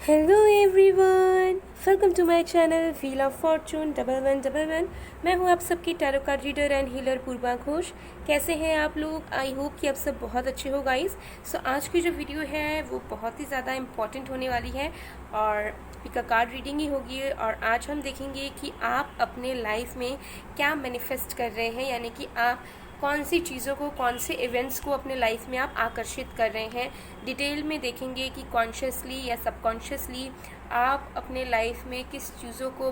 Hello everyone, welcome to my channel wheel of fortune 1111। मैं हूं आप सबकी tarot card reader and healer Purva Ghosh. कैसे हैं आप लोग? आई होप कि आप सब बहुत अच्छे हो गाइस। सो आज की जो वीडियो है वो बहुत ही ज़्यादा इम्पॉर्टेंट होने वाली है और पिक कार्ड रीडिंग ही होगी। और आज हम देखेंगे कि आप अपने लाइफ में क्या मैनिफेस्ट कर रहे हैं, यानी कि आप कौन सी चीज़ों को, कौन से इवेंट्स को अपने लाइफ में आप आकर्षित कर रहे हैं। डिटेल में देखेंगे कि कॉन्शियसली या सबकॉन्शियसली आप अपने लाइफ में किस चीज़ों को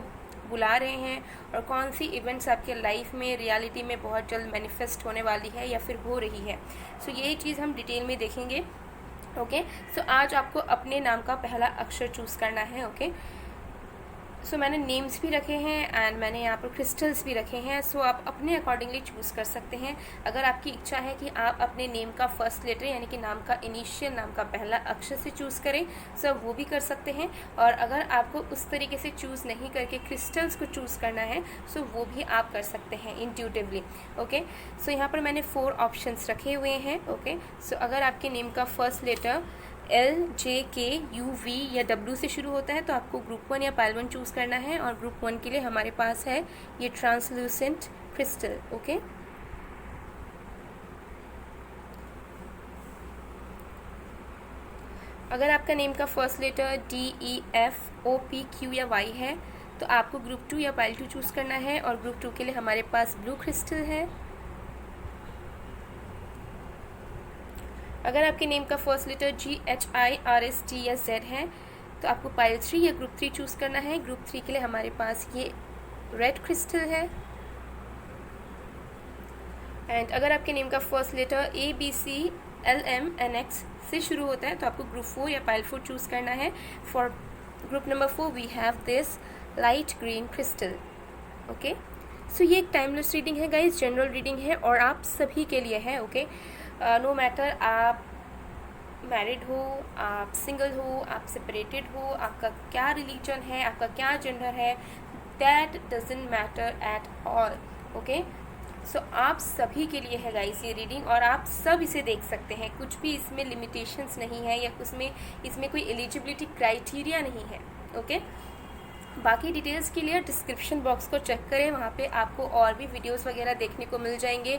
बुला रहे हैं और कौन सी इवेंट्स आपके लाइफ में रियलिटी में बहुत जल्द मैनिफेस्ट होने वाली है या फिर हो रही है। सो यही चीज़ हम डिटेल में देखेंगे। ओके, सो आज आपको अपने नाम का पहला अक्षर चूज़ करना है। ओके, सो मैंने नेम्स भी रखे हैं एंड मैंने यहाँ पर क्रिस्टल्स भी रखे हैं। सो आप अपने अकॉर्डिंगली चूज़ कर सकते हैं। अगर आपकी इच्छा है कि आप अपने नेम का फर्स्ट लेटर यानी कि नाम का इनिशियल, नाम का पहला अक्षर से चूज़ करें, सो आप वो भी कर सकते हैं। और अगर आपको उस तरीके से चूज़ नहीं करके क्रिस्टल्स को चूज़ करना है, सो वो भी आप कर सकते हैं इंट्यूटिवली। ओके, सो यहाँ पर मैंने 4 ऑप्शंस रखे हुए हैं। ओके, सो अगर आपके नेम का फर्स्ट लेटर LJKUV या W से शुरू होता है तो आपको ग्रुप 1 या पाइल 1 चूज़ करना है। और ग्रुप 1 के लिए हमारे पास है ये ट्रांसलूसेंट क्रिस्टल। ओके, अगर आपका नेम का फर्स्ट लेटर DEFOPQ या Y है तो आपको ग्रुप 2 या पाइल 2 चूज़ करना है। और ग्रुप 2 के लिए हमारे पास ब्लू क्रिस्टल है। अगर आपके नेम का फर्स्ट लेटर GHIRST या Z है तो आपको पाइल 3 या ग्रुप 3 चूज़ करना है। ग्रुप 3 के लिए हमारे पास ये रेड क्रिस्टल है। एंड अगर आपके नेम का फर्स्ट लेटर ABCLMNX से शुरू होता है तो आपको ग्रुप 4 या पाइल 4 चूज़ करना है। For group number 4 we have this light green crystal. Okay, so ये एक टाइमलेस रीडिंग है गाइज, जनरल रीडिंग है और आप सभी के लिए है। ओके, नो मैटर आप मैरिड हो, आप सिंगल हो, आप सेपरेटेड हो, आपका क्या रिलीजन है, आपका क्या जेंडर है, that doesn't matter at all. Okay, so आप सभी के लिए है गाइस ये रीडिंग और आप सब इसे देख सकते हैं। कुछ भी इसमें लिमिटेशंस नहीं है या इसमें कोई एलिजिबिलिटी क्राइटेरिया नहीं है। ओके, बाकी डिटेल्स के लिए डिस्क्रिप्शन बॉक्स को चेक करें, वहाँ पे आपको और भी वीडियोस वगैरह देखने को मिल जाएंगे।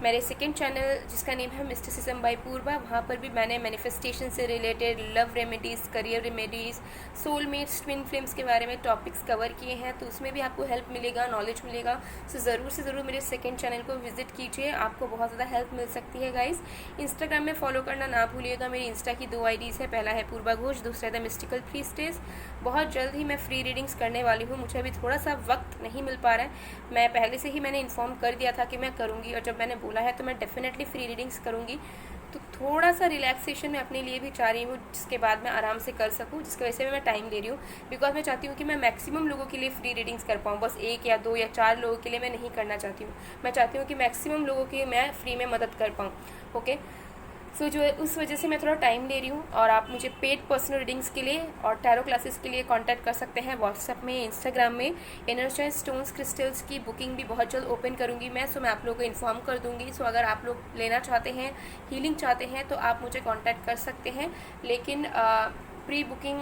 मेरे सेकंड चैनल जिसका नेम है मिस्टिसिज्म बाय पूर्वा, वहाँ पर भी मैंने मैनिफेस्टेशन से related love remedies, career remedies, soulmates, twin flames के बारे में टॉपिक्स कवर किए हैं, तो उसमें भी आपको हेल्प मिलेगा, नॉलेज मिलेगा। सो ज़रूर से ज़रूर मेरे सेकेंड चैनल को विजिट कीजिए, आपको बहुत ज़्यादा हेल्प मिल सकती है गाइज। इंस्टाग्राम में फॉलो करना ना भूलिएगा। मेरी इंस्टा की 2 IDs है, पहला है पूर्वा घोष, दूसरा द मिस्टिकल प्रीस्टेस। बहुत जल्द ही मैं फ्री रीडिंग्स करने वाली हूँ, मुझे अभी थोड़ा सा वक्त नहीं मिल पा रहा है। मैं पहले से ही मैंने इन्फॉर्म कर दिया था कि मैं करूँगी और जब मैंने बोला है तो मैं डेफिनेटली फ्री रीडिंग्स करूँगी। तो थोड़ा सा रिलैक्सेशन मैं अपने लिए भी चाह रही हूँ जिसके बाद मैं आराम से कर सकूँ, जिसकी वजह से मैं टाइम ले रही हूँ। बिकॉज मैं चाहती हूँ कि मैं मैक्सिमम लोगों के लिए फ्री रीडिंग्स कर पाऊँ, बस 1 या 2 या 4 लोगों के लिए मैं नहीं करना चाहती हूँ। मैं चाहती हूँ कि मैक्सिमम लोगों की मैं फ्री में मदद कर पाऊँ। ओके, सो जो है उस वजह से मैं थोड़ा टाइम ले रही हूँ। और आप मुझे पेड पर्सनल रीडिंग्स के लिए और टैरो क्लासेस के लिए कांटेक्ट कर सकते हैं व्हाट्सएप में, इंस्टाग्राम में। एनर्जाइज स्टोन्स क्रिस्टल्स की बुकिंग भी बहुत जल्द ओपन करूँगी मैं, सो मैं आप लोगों को इन्फॉर्म कर दूँगी। सो अगर आप लोग लेना चाहते हैं, हीलिंग चाहते हैं, तो आप मुझे कॉन्टैक्ट कर सकते हैं। लेकिन प्री बुकिंग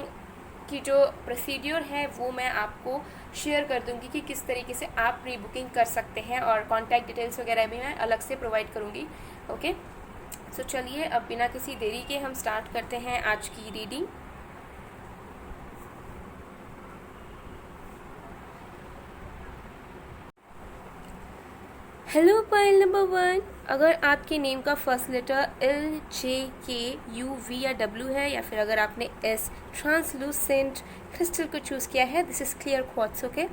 की जो प्रोसीड्योर है वो मैं आपको शेयर कर दूँगी कि किस तरीके से आप प्री बुकिंग कर सकते हैं, और कॉन्टैक्ट डिटेल्स वगैरह भी मैं अलग से प्रोवाइड करूँगी। ओके, सो चलिए अब बिना किसी देरी के हम स्टार्ट करते हैं आज की रीडिंग। हेलो पाइल नंबर 1, अगर आपके नेम का फर्स्ट लेटर LJKUV या W है, या फिर अगर आपने S ट्रांसलूसेंट क्रिस्टल को चूज़ किया है, this is clear quartz. Okay,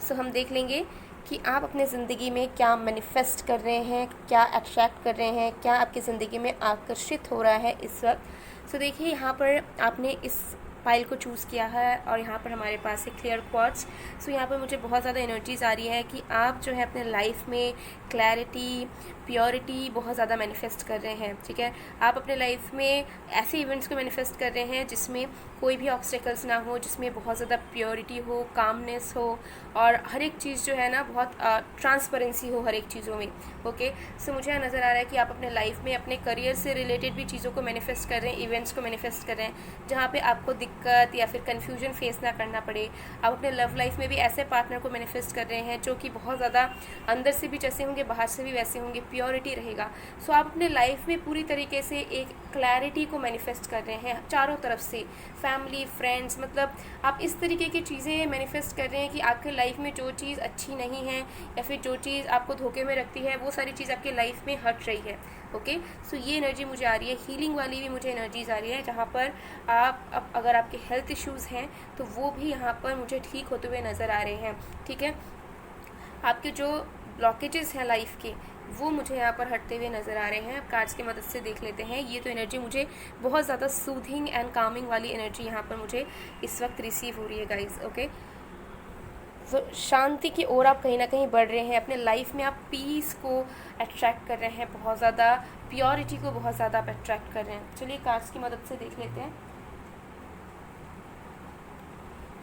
so हम देख लेंगे कि आप अपने ज़िंदगी में क्या मैनिफेस्ट कर रहे हैं, क्या अट्रैक्ट कर रहे हैं, क्या आपकी ज़िंदगी में आकर्षित हो रहा है इस वक्त। सो देखिए यहाँ पर आपने इस फाइल को चूज़ किया है और यहाँ पर हमारे पास है क्लियर क्वार्ट्ज। सो यहाँ पर मुझे बहुत ज़्यादा एनर्जीज आ रही है कि आप जो है अपने लाइफ में क्लैरिटी, प्योरिटी बहुत ज़्यादा मैनिफेस्ट कर रहे हैं, ठीक है। आप अपने लाइफ में ऐसे इवेंट्स को मैनिफेस्ट कर रहे हैं जिसमें कोई भी ऑब्स्टेकल्स ना हो, जिसमें बहुत ज़्यादा प्योरिटी हो, कामनेस हो, और हर एक चीज़ जो है ना बहुत ट्रांसपेरेंसी हो हर एक चीज़ों में। ओके, सो मुझे यहाँ नज़र आ रहा है कि आप अपने लाइफ में अपने करियर से रिलेटेड भी चीज़ों को मैनिफेस्ट कर रहे हैं, इवेंट्स को मैनिफेस्ट कर रहे हैं जहाँ पे आपको दिक्कत या फिर कन्फ्यूजन फेस ना करना पड़े। आप अपने लव लाइफ में भी ऐसे पार्टनर को मैनिफेस्ट कर रहे हैं जो कि बहुत ज़्यादा अंदर से भी जैसे होंगे, बाहर से भी वैसे होंगे, प्योरिटी रहेगा। सो आप अपने लाइफ में पूरी तरीके से एक क्लैरिटी को मैनिफेस्ट कर रहे हैं चारों तरफ से, फैमिली, फ्रेंड्स, मतलब आप इस तरीके की चीज़ें मैनिफेस्ट कर रहे हैं कि आपके लाइफ में जो चीज़ अच्छी नहीं है या फिर जो चीज़ आपको धोखे में रखती है वो सारी चीज़ आपके लाइफ में हट रही है। ओके, सो ये एनर्जी मुझे आ रही है, हीलिंग वाली भी मुझे एनर्जीज आ रही है, जहाँ पर आप अगर आपके हेल्थ इश्यूज़ हैं तो वो भी यहाँ पर मुझे ठीक होते हुए नज़र आ रहे हैं, ठीक है। आपके जो ब्लॉकेजेस हैं लाइफ के वो मुझे यहाँ पर हटते हुए नज़र आ रहे हैं। कार्ड्स की मदद से देख लेते हैं। ये तो एनर्जी मुझे बहुत ज़्यादा सूथिंग एंड कामिंग वाली एनर्जी यहाँ पर मुझे इस वक्त रिसीव हो रही है गाइज। ओके, तो शांति की ओर आप कहीं ना कहीं बढ़ रहे हैं, अपने लाइफ में आप पीस को अट्रैक्ट कर रहे हैं, बहुत ज़्यादा प्योरिटी को बहुत ज़्यादा आप अट्रैक्ट कर रहे हैं। चलिए कार्ड्स की मदद से देख लेते हैं।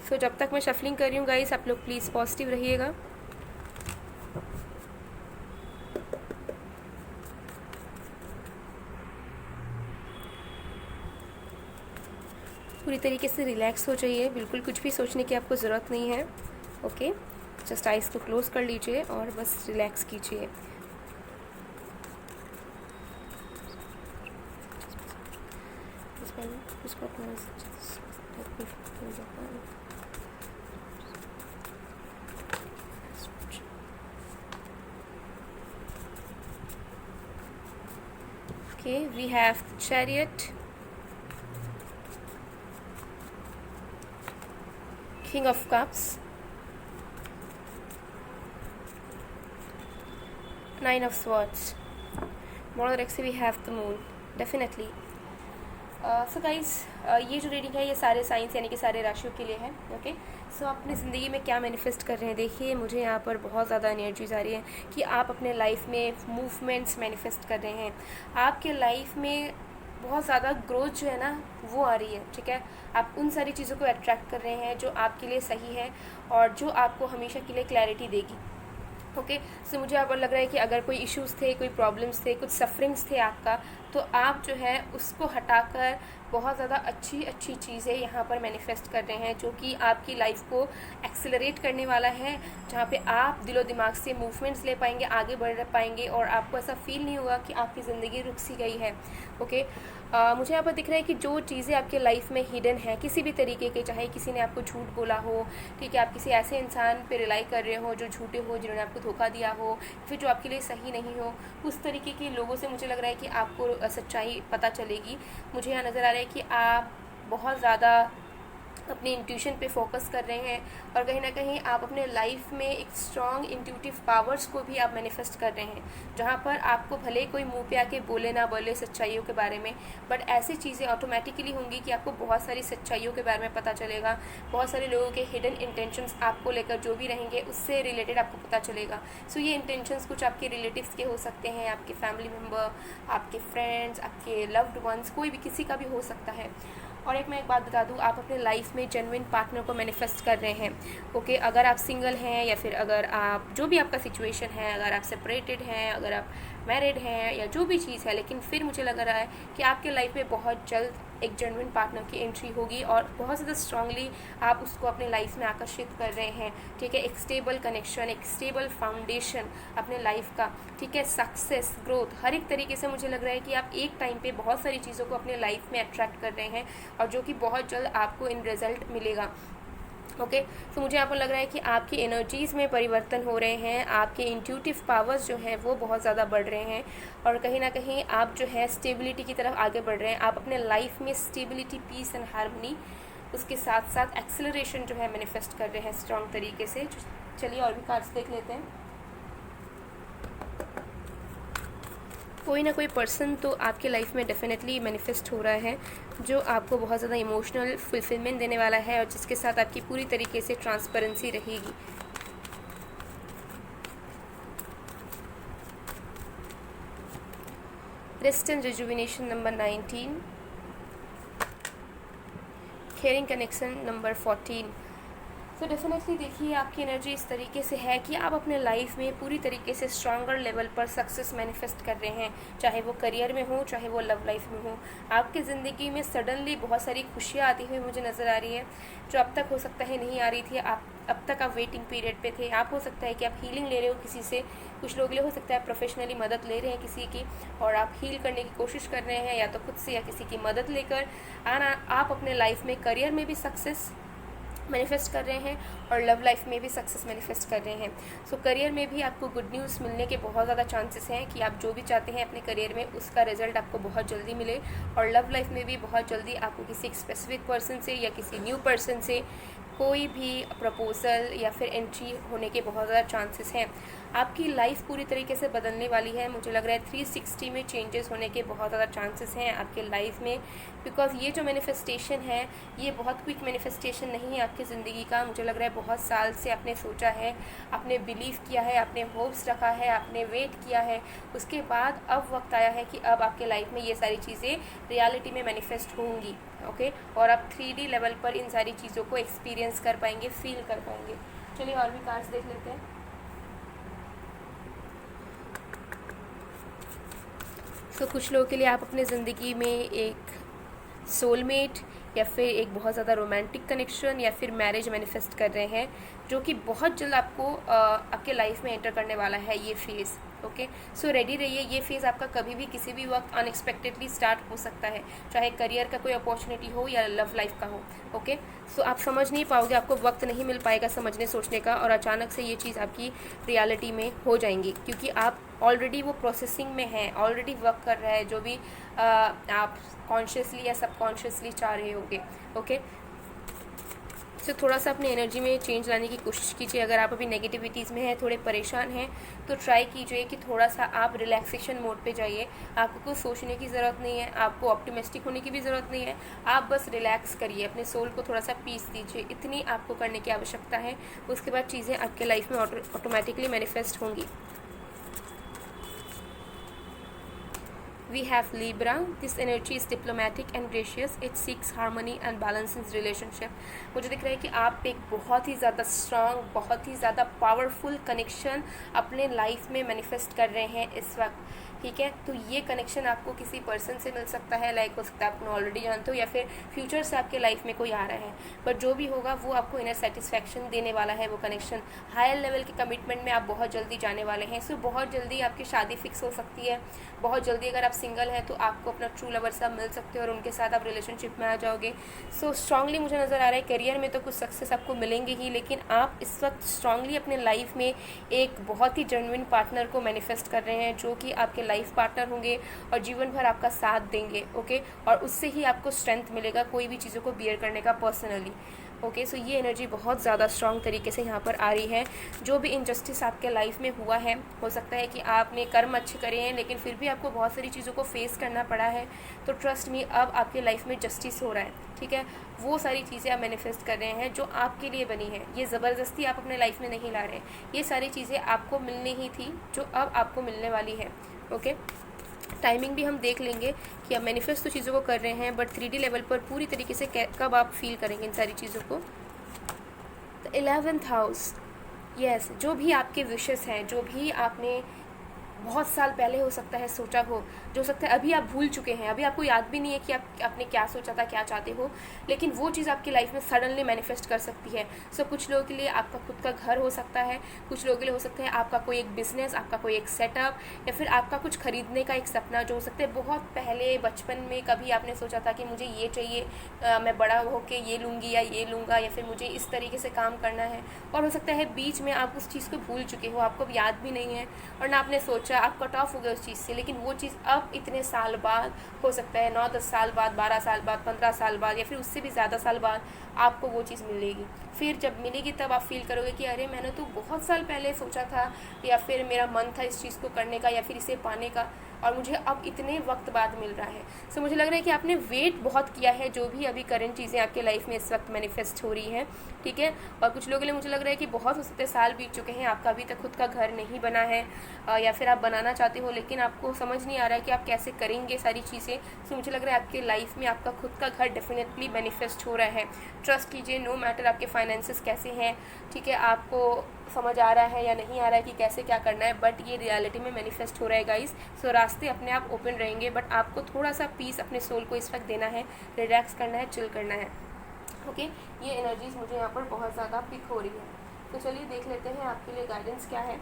सो जब तक मैं शफलिंग कर रही हूँ गाइस, आप लोग प्लीज़ पॉजिटिव रहिएगा। पूरी तरीके से रिलैक्स हो जाइए, बिल्कुल कुछ भी सोचने की आपको ज़रूरत नहीं है। ओके, जस्ट आइज़ को क्लोज कर लीजिए और बस रिलैक्स कीजिए। Okay, we have Chariot, King of Cups, Nine of Swords. Moral Rexy, we have the Moon. Definitely. So guys, ये जो रीडिंग है ये सारे साइंस यानी कि सारे राशियों के लिए है। ओके, सो आप अपनी ज़िंदगी में क्या मैनिफेस्ट कर रहे हैं, देखिए मुझे यहाँ पर बहुत ज़्यादा एनर्जीज आ रही है कि आप अपने लाइफ में मूवमेंट्स मैनिफेस्ट कर रहे हैं। आपके लाइफ में बहुत ज़्यादा ग्रोथ जो है ना वो आ रही है, ठीक है। आप उन सारी चीज़ों को अट्रैक्ट कर रहे हैं जो आपके लिए सही है और जो आपको हमेशा के लिए क्लैरिटी देगी। ओके, सो मुझे यहाँ पर लग रहा है कि अगर कोई इश्यूज़ थे, कोई प्रॉब्लम्स थे, कुछ सफरिंग्स थे आपका, तो आप जो है उसको हटाकर बहुत ज़्यादा अच्छी अच्छी चीज़ें यहाँ पर मैनिफेस्ट कर रहे हैं जो कि आपकी लाइफ को एक्सेलरेट करने वाला है, जहाँ पे आप दिलो दिमाग से मूवमेंट्स ले पाएंगे, आगे बढ़ पाएंगे और आपको ऐसा फील नहीं होगा कि आपकी ज़िंदगी रुक सी गई है। ओके, मुझे यहाँ पर दिख रहा है कि जो चीज़ें आपके लाइफ में हिडन है किसी भी तरीके के, चाहे किसी ने आपको झूठ बोला हो, ठीक है, आप किसी ऐसे इंसान पे रिलाई कर रहे हो जो झूठे हो, जिन्होंने आपको धोखा दिया हो, फिर जो आपके लिए सही नहीं हो, उस तरीके के लोगों से मुझे लग रहा है कि आपको सच्चाई पता चलेगी। मुझे यहाँ नज़र आ रहा है कि आप बहुत ज़्यादा अपने इंट्यूशन पे फोकस कर रहे हैं और कहीं ना कहीं आप अपने लाइफ में एक स्ट्रॉन्ग इंट्यूटिव पावर्स को भी आप मैनिफेस्ट कर रहे हैं, जहाँ पर आपको भले कोई मुंह पे आके बोले ना बोले सच्चाइयों के बारे में, बट ऐसी चीज़ें ऑटोमेटिकली होंगी कि आपको बहुत सारी सच्चाइयों के बारे में पता चलेगा, बहुत सारे लोगों के हिडन इंटेंशंस आपको लेकर जो भी रहेंगे उससे रिलेटेड आपको पता चलेगा। सो ये इंटेंशंस कुछ आपके रिलेटिव्स के हो सकते हैं, आपके फैमिली मेम्बर, आपके फ्रेंड्स, आपके लव्ड वंस, कोई भी किसी का भी हो सकता है। और मैं एक बात बता दूं, आप अपने लाइफ में जेन्युइन पार्टनर को मैनिफेस्ट कर रहे हैं। ओके, अगर आप सिंगल हैं या फिर अगर आप जो भी आपका सिचुएशन है, अगर आप सेपरेटेड हैं, अगर आप मैरिड हैं या जो भी चीज़ है, लेकिन फिर मुझे लग रहा है कि आपके लाइफ में बहुत जल्द एक जेन्युइन पार्टनर की एंट्री होगी और बहुत ज़्यादा स्ट्रांगली आप उसको अपने लाइफ में आकर्षित कर रहे हैं, ठीक है। एक स्टेबल कनेक्शन, एक स्टेबल फाउंडेशन अपने लाइफ का, ठीक है, सक्सेस, ग्रोथ, हर एक तरीके से मुझे लग रहा है कि आप एक टाइम पे बहुत सारी चीज़ों को अपने लाइफ में अट्रैक्ट कर रहे हैं और जो कि बहुत जल्द आपको इन रिजल्ट मिलेगा। ओके, तो मुझे यहाँ पर लग रहा है कि आपकी एनर्जीज़ में परिवर्तन हो रहे हैं, आपके इंट्यूटिव पावर्स जो हैं वो बहुत ज़्यादा बढ़ रहे हैं और कहीं ना कहीं आप जो है स्टेबिलिटी की तरफ आगे बढ़ रहे हैं। आप अपने लाइफ में स्टेबिलिटी, पीस एंड हार्मनी, उसके साथ साथ एक्सेलरेशन जो है मैनिफेस्ट कर रहे हैं स्ट्रॉन्ग तरीके से। चलिए और भी कार्ड्स देख लेते हैं। कोई ना कोई पर्सन तो आपके लाइफ में डेफिनेटली मैनिफेस्ट हो रहा है जो आपको बहुत ज़्यादा इमोशनल फुलफिलमेंट देने वाला है और जिसके साथ आपकी पूरी तरीके से ट्रांसपेरेंसी रहेगी। Rest and rejuvenation number 19, caring connection number 14। तो डेफिनेटली देखिए आपकी एनर्जी इस तरीके से है कि आप अपने लाइफ में पूरी तरीके से स्ट्रॉन्गर लेवल पर सक्सेस मैनिफेस्ट कर रहे हैं, चाहे वो करियर में हो चाहे वो लव लाइफ में हो। आपकी ज़िंदगी में सडनली बहुत सारी खुशियाँ आती हुई मुझे नज़र आ रही है, जो अब तक हो सकता है नहीं आ रही थी। आप अब तक आप वेटिंग पीरियड पे थे। आप हो सकता है कि आप हीलिंग ले रहे हो किसी से, कुछ लोग लिए हो सकता है प्रोफेशनली मदद ले रहे हैं किसी की और आप हील करने की कोशिश कर रहे हैं, या तो खुद से या किसी की मदद लेकर। आप अपने लाइफ में करियर में भी सक्सेस मैनिफेस्ट कर रहे हैं और लव लाइफ में भी सक्सेस मैनिफेस्ट कर रहे हैं। सो करियर में भी आपको गुड न्यूज़ मिलने के बहुत ज़्यादा चांसेस हैं कि आप जो भी चाहते हैं अपने करियर में उसका रिजल्ट आपको बहुत जल्दी मिले, और लव लाइफ में भी बहुत जल्दी आपको किसी एक स्पेसिफिक पर्सन से या किसी न्यू पर्सन से कोई भी प्रपोजल या फिर एंट्री होने के बहुत ज़्यादा चांसेस हैं। आपकी लाइफ पूरी तरीके से बदलने वाली है। मुझे लग रहा है 360 में चेंजेस होने के बहुत ज़्यादा चांसेस हैं आपके लाइफ में, बिकॉज ये जो मैनिफेस्टेशन है ये बहुत क्विक मैनिफेस्टेशन नहीं है आपकी ज़िंदगी का। मुझे लग रहा है बहुत साल से आपने सोचा है, आपने बिलीव किया है, आपने होप्स रखा है, आपने वेट किया है, उसके बाद अब वक्त आया है कि अब आपके लाइफ में ये सारी चीज़ें रियलिटी में मैनिफेस्ट होंगी। ओके, और आप 3D लेवल पर इन सारी चीज़ों को एक्सपीरियंस कर पाएंगे, फील कर पाएंगे। चलिए और भी कार्ड्स देख लेते हैं। तो कुछ लोगों के लिए आप अपने ज़िंदगी में एक सोलमेट या फिर एक बहुत ज़्यादा रोमांटिक कनेक्शन या फिर मैरिज मैनिफेस्ट कर रहे हैं, जो कि बहुत जल्द आपको आपके लाइफ में एंटर करने वाला है ये फेज़। ओके, सो रेडी रहिए। ये फेज़ आपका कभी भी किसी भी वक्त अनएक्सपेक्टेडली स्टार्ट हो सकता है, चाहे करियर का कोई अपॉर्चुनिटी हो या लव लाइफ का हो। ओके, सो आप समझ नहीं पाओगे, आपको वक्त नहीं मिल पाएगा समझने सोचने का, और अचानक से ये चीज़ आपकी रियलिटी में हो जाएंगी, क्योंकि आप ऑलरेडी वो प्रोसेसिंग में हैं, ऑलरेडी वर्क कर रहा है जो भी आप कॉन्शियसली या सबकॉन्शियसली चाह रहे होगे। ओके, तो थोड़ा सा अपनी एनर्जी में चेंज लाने की कोशिश कीजिए। अगर आप अभी नेगेटिविटीज़ में हैं, थोड़े परेशान हैं, तो ट्राई कीजिए कि थोड़ा सा आप रिलैक्सेशन मोड पे जाइए। आपको कुछ सोचने की ज़रूरत नहीं है, आपको ऑप्टिमिस्टिक होने की भी ज़रूरत नहीं है। आप बस रिलैक्स करिए, अपने सोल को थोड़ा सा पीस दीजिए, इतनी आपको करने की आवश्यकता है। उसके बाद चीज़ें आपके लाइफ में ऑटोमेटिकली मैनिफेस्ट होंगी। We have Libra. This energy is diplomatic and gracious. It seeks harmony and balance in relationship. मुझे दिख रहा है कि आप एक बहुत ही ज़्यादा स्ट्रॉन्ग, बहुत ही ज़्यादा पावरफुल कनेक्शन अपने लाइफ में मैनिफेस्ट कर रहे हैं इस वक्त। ठीक है, तो ये कनेक्शन आपको किसी पर्सन से मिल सकता है, लाइक हो सकता है आप ऑलरेडी जानते हो, या फिर फ्यूचर से आपके लाइफ में कोई आ रहा है। बट जो भी होगा वो आपको इनर सेटिस्फैक्शन देने वाला है वो कनेक्शन। हायर लेवल के कमिटमेंट में आप बहुत जल्दी जाने वाले हैं। सो बहुत जल्दी आपकी शादी फिक्स हो सकती है। बहुत जल्दी अगर आप सिंगल हैं तो आपको अपना ट्रू लवर साहब मिल सकते हो और उनके साथ आप रिलेशनशिप में आ जाओगे। सो स्ट्रांगली मुझे नज़र आ रहा है करियर में तो कुछ सक्सेस आपको मिलेंगे ही, लेकिन आप इस वक्त स्ट्रांगली अपने लाइफ में एक बहुत ही जेन्युइन पार्टनर को मैनिफेस्ट कर रहे हैं, जो कि आपके लाइफ पार्टनर होंगे और जीवन भर आपका साथ देंगे। ओके, और उससे ही आपको स्ट्रेंथ मिलेगा कोई भी चीज़ों को बियर करने का पर्सनली। ओके, सो ये एनर्जी बहुत ज़्यादा स्ट्रॉन्ग तरीके से यहाँ पर आ रही है। जो भी इनजस्टिस आपके लाइफ में हुआ है, हो सकता है कि आपने कर्म अच्छे करे हैं लेकिन फिर भी आपको बहुत सारी चीज़ों को फेस करना पड़ा है, तो ट्रस्ट मी अब आपके लाइफ में जस्टिस हो रहा है। ठीक है, वो सारी चीज़ें आप मैनिफेस्ट कर रहे हैं जो आपके लिए बनी है। ये ज़बरदस्ती आप अपने लाइफ में नहीं ला रहे, ये सारी चीज़ें आपको मिलनी ही थी जो अब आपको मिलने वाली है। ओके, टाइमिंग भी हम देख लेंगे कि आप मैनिफेस्ट तो चीज़ों को कर रहे हैं, बट 3D लेवल पर पूरी तरीके से कब आप फील करेंगे इन सारी चीज़ों को। तो 11th हाउस, यस, जो भी आपके विशेस हैं, जो भी आपने बहुत साल पहले हो सकता है सोचा हो, जो सकता है अभी आप भूल चुके हैं, अभी आपको याद भी नहीं है कि आपने क्या सोचा था, क्या चाहते हो, लेकिन वो चीज़ आपकी लाइफ में सडनली मैनिफेस्ट कर सकती है। सो कुछ लोगों के लिए आपका खुद का घर हो सकता है, कुछ लोगों के लिए हो सकता है आपका कोई एक बिजनेस, आपका कोई एक सेटअप, या फिर आपका कुछ खरीदने का एक सपना जो हो सकता है बहुत पहले बचपन में कभी आपने सोचा था कि मुझे ये चाहिए, मैं बड़ा होके ये लूँगी या ये लूँगा, या फिर मुझे इस तरीके से काम करना है। और हो सकता है बीच में आप उस चीज़ को भूल चुके हो, आपको अब याद भी नहीं है और ना आपने सोचा, आप कट ऑफ हो गए उस चीज़ से, लेकिन वो चीज़ अब इतने साल बाद, हो सकता है 9-10 साल बाद, 12 साल बाद, 15 साल बाद, या फिर उससे भी ज़्यादा साल बाद आपको वो चीज़ मिलेगी। फिर जब मिलेगी तब आप फील करोगे कि अरे मैंने तो बहुत साल पहले सोचा था, या फिर मेरा मन था इस चीज़ को करने का या फिर इसे पाने का, और मुझे अब इतने वक्त बाद मिल रहा है। सो मुझे लग रहा है कि आपने वेट बहुत किया है जो भी अभी करंट चीज़ें आपके लाइफ में इस वक्त मैनिफेस्ट हो रही हैं, ठीक है। और कुछ लोगों के लिए मुझे लग रहा है कि बहुत हो सकते साल बीत चुके हैं, आपका अभी तक खुद का घर नहीं बना है, या फिर आप बनाना चाहते हो लेकिन आपको समझ नहीं आ रहा है कि आप कैसे करेंगे सारी चीज़ें। सो मुझे लग रहा है आपके लाइफ में आपका खुद का घर डेफिनेटली मैनिफेस्ट हो रहा है। ट्रस्ट कीजिए, नो मैटर आपके फाइनेंसेस कैसे हैं, ठीक है, आपको समझ आ रहा है या नहीं आ रहा है कि कैसे क्या करना है, बट ये रियलिटी में मैनिफेस्ट हो रहा है गाइस। सो रास्ते अपने आप ओपन रहेंगे, बट आपको थोड़ा सा पीस अपने सोल को इस वक्त देना है, रिलैक्स करना है, चिल करना है, ओके। ये एनर्जीज मुझे यहाँ पर बहुत ज़्यादा पिक हो रही है। तो चलिए देख लेते हैं आपके लिए गाइडेंस क्या है।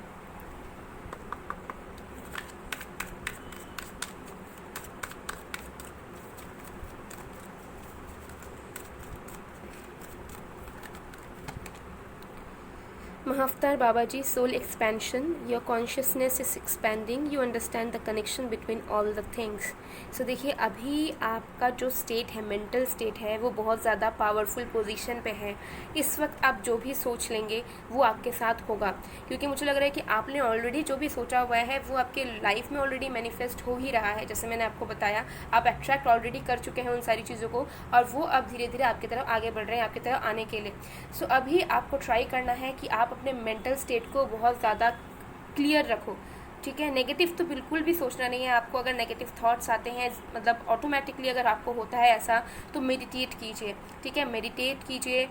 Mahaftar Babaji, soul expansion. Your consciousness is expanding. You understand the connection between all the things. So देखिए अभी आपका जो स्टेट है, मेंटल स्टेट है, वो बहुत ज़्यादा पावरफुल पोजीशन पे है। इस वक्त आप जो भी सोच लेंगे वो आपके साथ होगा, क्योंकि मुझे लग रहा है कि आपने ऑलरेडी जो भी सोचा हुआ है वो आपके लाइफ में ऑलरेडी मैनिफेस्ट हो ही रहा है। जैसे मैंने आपको बताया, आप अट्रैक्ट ऑलरेडी कर चुके हैं उन सारी चीज़ों को, और वो अब धीरे धीरे आपकी तरफ आगे बढ़ रहे हैं, आपकी तरफ आने के लिए। सो अभी आपको ट्राई करना है कि आप अपने मेंटल स्टेट को बहुत ज़्यादा क्लियर रखो, ठीक है। नेगेटिव तो बिल्कुल भी सोचना नहीं है आपको। अगर नेगेटिव थॉट्स आते हैं, मतलब ऑटोमेटिकली अगर आपको होता है ऐसा, तो मेडिटेट कीजिए, ठीक है, मेडिटेट कीजिए,